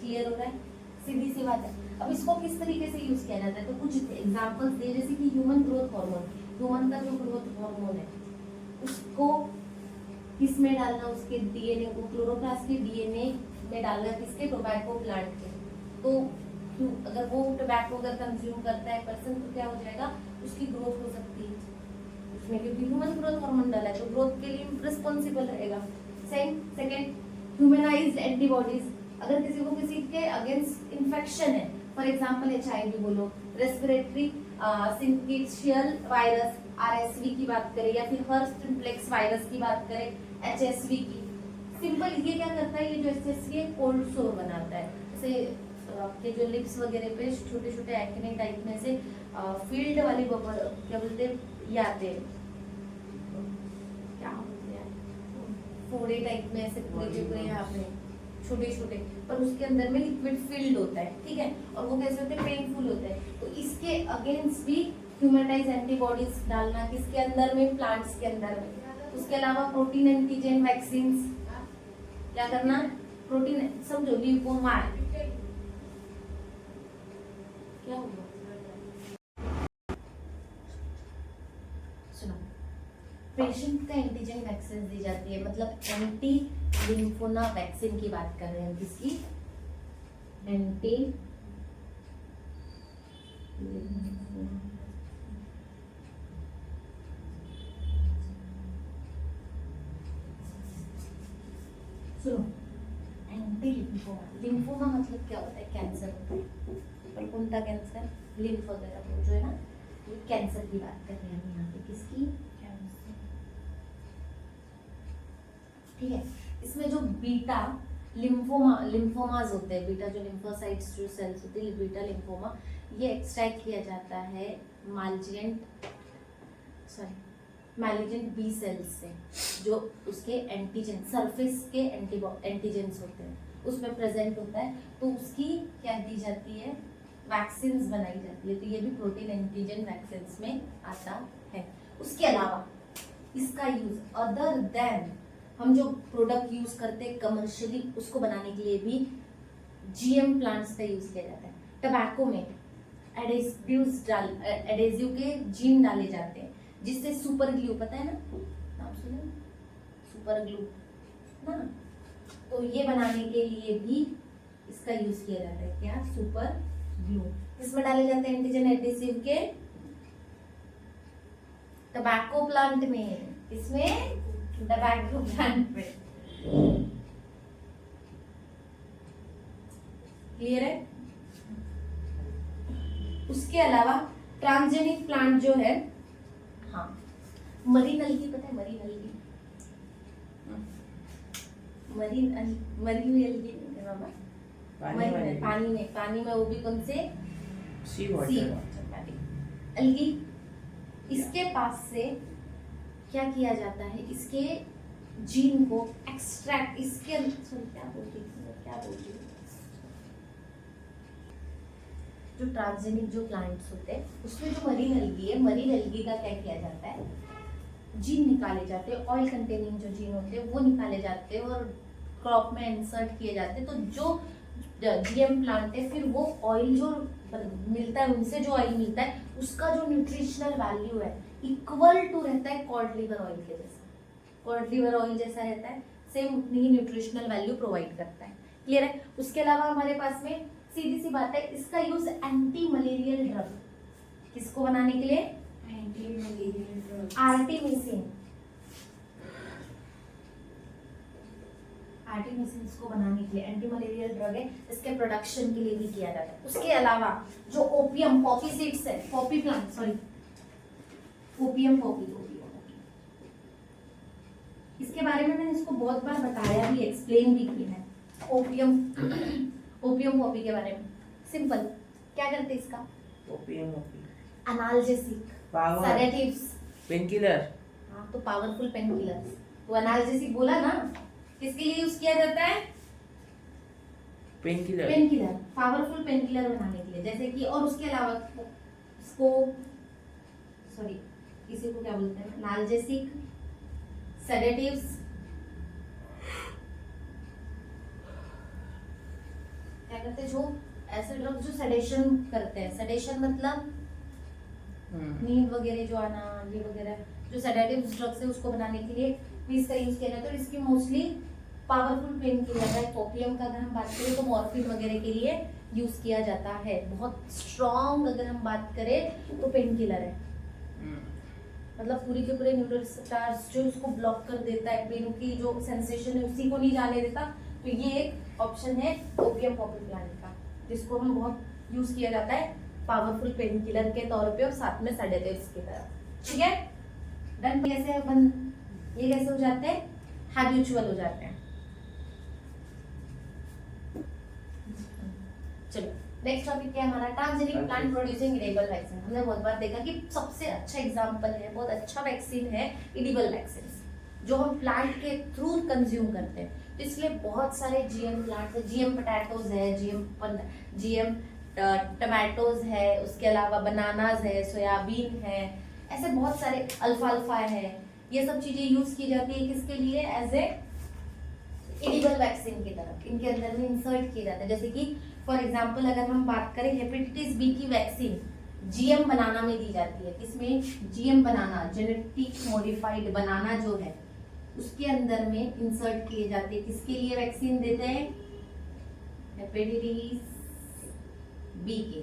क्लियर हो रहा है? सीधी सी बात है। अब इसको किस तरीके से यूज किया जाता है, तो कुछ एग्जांपल्स दे, जैसे कि ह्यूमन ग्रोथ हार्मोन। ह्यूमन का जो ग्रोथ हार्मोन है उसको किस में डालना? उसके डीएनए को, क्लोरोप्लास्ट के डीएनए में डालना, किसके? टोबैको प्लांट के। तो अगर वो टोबैको अगर कंज्यूम करता है पर्सन तो क्या हो जाएगा? उसकी ग्रोथ हो सकती है उसमें, क्योंकि ह्यूमन ग्रोथ हार्मोन डाला है तो ग्रोथ के लिए रिस्पॉन्सिबल रहेगा। Second, humanised antibodies. अगर किसी को किसी के अगेंस्ट इन्फेक्शन है, फॉर एग्जांपल HIV बोलो, रेस्पिरेटरी सिंकिशियल वायरस RSV की बात करें, या फिर हर्स्ट सिम्प्लेक्स वायरस की बात करें, HSV की। सिंपल ये क्या करता है, ये जो HSV है कोल्ड सोर बनाता है। जैसे आपके जो लिप्स वगैरह पे छोटे छोटे एक्ने टाइप में से फील्ड वाली बबल, क्या बोलते हैं, ये आते हैं, क्या बोलते हैं, फोड़े टाइप में ऐसे पूरे के पूरे यहाँ पे छोटे छोटे, पर उसके अंदर में लिक्विड फिल्ड होता है, ठीक है, और वो कैसे होते हैं? पेनफुल होते हैं। तो इसके अगेंस्ट भी ह्यूमनाइज एंटीबॉडीज डालना, किसके अंदर में? प्लांट्स के अंदर में। उसके अलावा प्रोटीन एंटीजन वैक्सीन्स, क्या करना? प्रोटीन, समझो ल्यूकोमा क्या होगा? सुनो, पेशेंट का एंटीजन वैक्सीन दी जाती है, मतलब एंटी लिम्फोमा वैक्सीन की बात कर रहे हैं। किसकी? एंटी सुनो, एंटी लिम्फोमा। लिम्फोमा मतलब क्या होता है? कैंसर होता है। पर कौन सा कैंसर? लिम्फ वगैरह जो है ना, ये कैंसर की बात कर रहे हैं हम यहाँ पे। किसकी? कैंसर, ठीक है। इसमें जो बीटा लिम्फोमाज होते हैं, बीटा जो लिम्फोसाइट्स जो सेल्स होते हैं, बीटा लिम्फोमा, ये एक्सट्रैक्ट किया जाता है मैलिजेंट बी सेल्स से, जो उसके एंटीजन, सरफेस के एंटीजेंस होते हैं उसमें प्रेजेंट होता है। तो उसकी क्या दी जाती है? वैक्सीन्स बनाई जाती है। तो ये भी प्रोटीन एंटीजन वैक्सीन्स में आता है। उसके अलावा इसका यूज अदर देन हम जो प्रोडक्ट यूज करते हैं कमर्शियली, उसको बनाने के लिए भी जीएम प्लांट्स का यूज किया जाता है। टबैको में एडेसिव के जीन डाले जाते हैं, जिससे सुपर ग्लू, पता है ना, नाम सुने? सुपर ग्लू ना, तो ये बनाने के लिए भी इसका यूज किया जाता है। क्या? Super glue. इसमें डाले जाते हैं एंटीजन एडेसिव के टबैको प्लांट में। इसमें टबैको प्लांट में। क्लियर है? उसके अलावा ट्रांसजेनिक प्लांट जो है, हाँ, मरीन अलगी, पता है मरीन अलगी? मरी हुई अलगी नहीं है बाबा, पानी में वो भी कौन से सी सी वाटर। Water algae. इसके पास से क्या किया जाता है, इसके जीन को एक्सट्रैक्ट, इसके सॉरी क्या बोलती हूँ, जो ट्रांसजेनिक जो प्लांट्स होते हैं उसमें जो मरीन एल्गी है, मरीन एल्गी का क्या किया जाता है, जीन निकाले जाते हैं, ऑयल कंटेनिंग जो जीन होते हैं वो निकाले जाते हैं और क्रॉप में इंसर्ट किए जाते हैं। तो जो जीएम प्लांट है फिर वो ऑयल जो मिलता है, उनसे जो ऑयल मिलता है उसका जो न्यूट्रिशनल वैल्यू है इक्वल टू रहता है कॉड लिवर ऑयल के जैसा। कॉड लिवर ऑयल जैसा रहता है, सेम उतनी ही न्यूट्रिशनल वैल्यू प्रोवाइड करता है। क्लियर है। उसके अलावा हमारे पास में सीधी सी बात है, इसका यूज एंटी मलेरियल ड्रग, किसको बनाने के लिए, anti malarial drug, artemisinin, artemisinin को बनाने के लिए एंटी मलेरियल ड्रग है, इसके प्रोडक्शन के लिए भी किया जाता है। उसके अलावा जो ओपियम पॉपी सीड्स है, Poppy plant sorry opium Poppy, इसके बारे में मैंने इसको बहुत बार बताया भी, एक्सप्लेन भी किया है। ओपियम ओपियम पॉपी के बारे में सिंपल क्या करते हैं इसका, opium, analgesic, power, sedatives, painkiller. हाँ तो पावरफुल पेन किलर, वो एनाल्जेसिक बोला ना, किसके लिए यूज किया जाता है, painkiller, pain killer, powerful pain killer बनाने के लिए। जैसे कि और उसके अलावा इसको सॉरी इसी को क्या बोलते हैं, एनाल्जेसिक, सेडेटिव्स, क्या करते हैं, जो ऐसे ड्रग्स जो सेडेशन करते हैं, सेडेशन मतलब नींद वगैरह जो आना, ये वगैरह जो सेडेटिव ड्रग्स है उसको बनाने के लिए भी इसका यूज किया जाता है। तो इसकी मोस्टली पावरफुल पेन किलर है। ओपियम का अगर हम बात करें तो मॉर्फिन वगैरह के लिए यूज किया जाता है। बहुत स्ट्रॉन्ग अगर हम बात करें तो पेन किलर है, मतलब पूरी के पूरे न्यूरोट्रांसमीटर्स जो उसको ब्लॉक कर देता है, पेन की जो सेंसेशन है उसी को नहीं जाने देता। तो ये एक ऑप्शन है ओपियम पॉपी प्लांट का, जिसको हम बहुत यूज किया जाता है पावरफुल पेन किलर के तौर पे और साथ में सेडेटिव्स की तरह। ठीक है डन। कैसे अपन ये कैसे हो जाते हैं, हैबिचुअल हो जाते हैं। चलो नेक्स्ट टॉपिक क्या है हमारा, transgenic plant producing edible vaccine. हमने बहुत बार देखा कि सबसे अच्छा एग्जांपल है, बहुत अच्छा वैक्सीन है इडिबल वैक्सीन, जो हम प्लांट के थ्रू कंज्यूम करते हैं। तो इसलिए बहुत सारे जीएम प्लांट्स है, जीएम पोटैटोज है, जीएम टमाटोज है, उसके अलावा बनानाज है, सोयाबीन है, ऐसे बहुत सारे अल्फाल्फा है, ये सब चीजें यूज की जाती है किसके लिए, एज ए इडिबल वैक्सीन की तरफ इनके अंदर में इंसर्ट किए जाते हैं। जैसे कि फॉर एग्जांपल अगर हम बात करें हेपेटाइटिस बी की वैक्सीन जीएम बनाना में दी जाती है। किसमें, जीएम बनाना, जेनेटिक मॉडिफाइड बनाना जो है उसके अंदर में इंसर्ट किए जाते हैं। किसके लिए वैक्सीन देते हैं, हेपेटाइटिस बी के।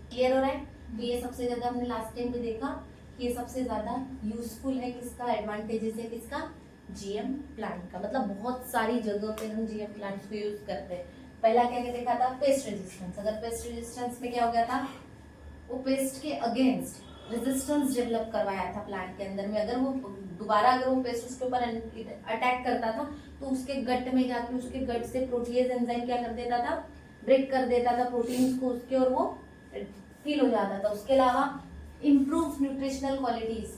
क्लियर हो रहा है। तो ये सबसे ज्यादा हमने लास्ट टाइम भी देखा कि ये सबसे ज्यादा यूजफुल है किसका, एडवांटेजेस है किसका, जीएम प्लांट का। मतलब बहुत सारी जगह पे हम जीएम प्लांट्स को यूज करते हैं। पहला क्या क्या देखा था, पेस्ट रेजिस्टेंस। अगर पेस्ट रेजिस्टेंस में क्या हो गया था, वो पेस्ट के अगेंस्ट रेजिस्टेंस डेवलप करवाया था प्लांट के अंदर में। अगर वो दोबारा अगर वो पेस्ट उसके ऊपर अटैक करता था तो उसके गट में जाके उसके गट से प्रोटीएज एंजाइम क्या कर देता था, ब्रेक कर देता था प्रोटीन्स को उसके, और वो किल हो जाता था। उसके अलावा improve nutritional qualities,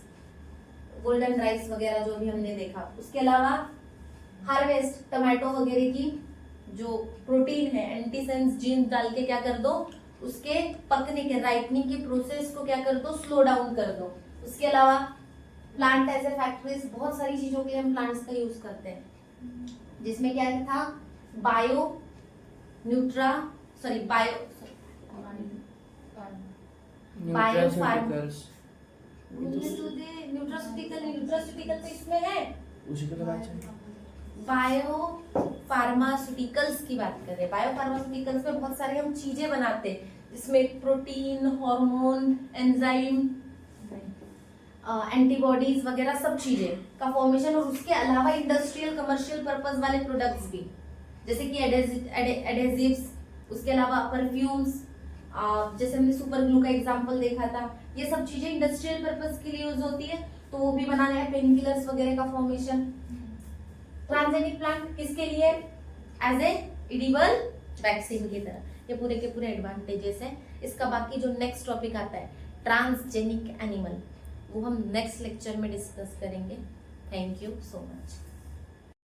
golden rice वगैरह जो भी हमने देखा। उसके अलावा हार्वेस्ट टमाटो वगैरह की जो प्रोटीन है, एंटीसेंस जीन डाल के क्या कर दो, उसके पकने के राइपनिंग की प्रोसेस को क्या कर दो, स्लो डाउन कर दो। उसके अलावा प्लांट एज ए फैक्ट्रीज, बहुत सारी चीजों के लिए हम प्लांट्स का यूज करते हैं, जिसमें क्या था, bio Nutra sorry bio nutraceuticals, nutraceutical तो इसमें है, उसी को तो बात चल। बायो फार्मास्यूटिकल्स की बात कर रहे हैं। बायो फार्मास्यूटिकल्स में बहुत सारे हम चीजें बनाते हैं, जिसमें प्रोटीन, हार्मोन, एंजाइम, एंटीबॉडीज वगैरह सब चीजें का फॉर्मेशन, और उसके अलावा इंडस्ट्रियल कमर्शियल पर्पस वाले प्रोडक्ट्स भी, जैसे कि एडेसिव्स, उसके अलावा परफ्यूम्स, जैसे हमने सुपर ग्लू का एग्जांपल देखा था। ये सब चीजें इंडस्ट्रियल पर्पस के लिए यूज होती है, तो वो भी बनाने हैं, पेन किलर्स वगैरह का फॉर्मेशन। ट्रांसजेनिक प्लांट किसके लिए, एज ए इडिबल वैक्सीन की तरह, ये पूरे के पूरे एडवांटेजेस हैं। इसका बाकी जो नेक्स्ट टॉपिक आता है ट्रांसजेनिक एनिमल, वो हम नेक्स्ट लेक्चर में डिस्कस करेंगे। Thank you so much.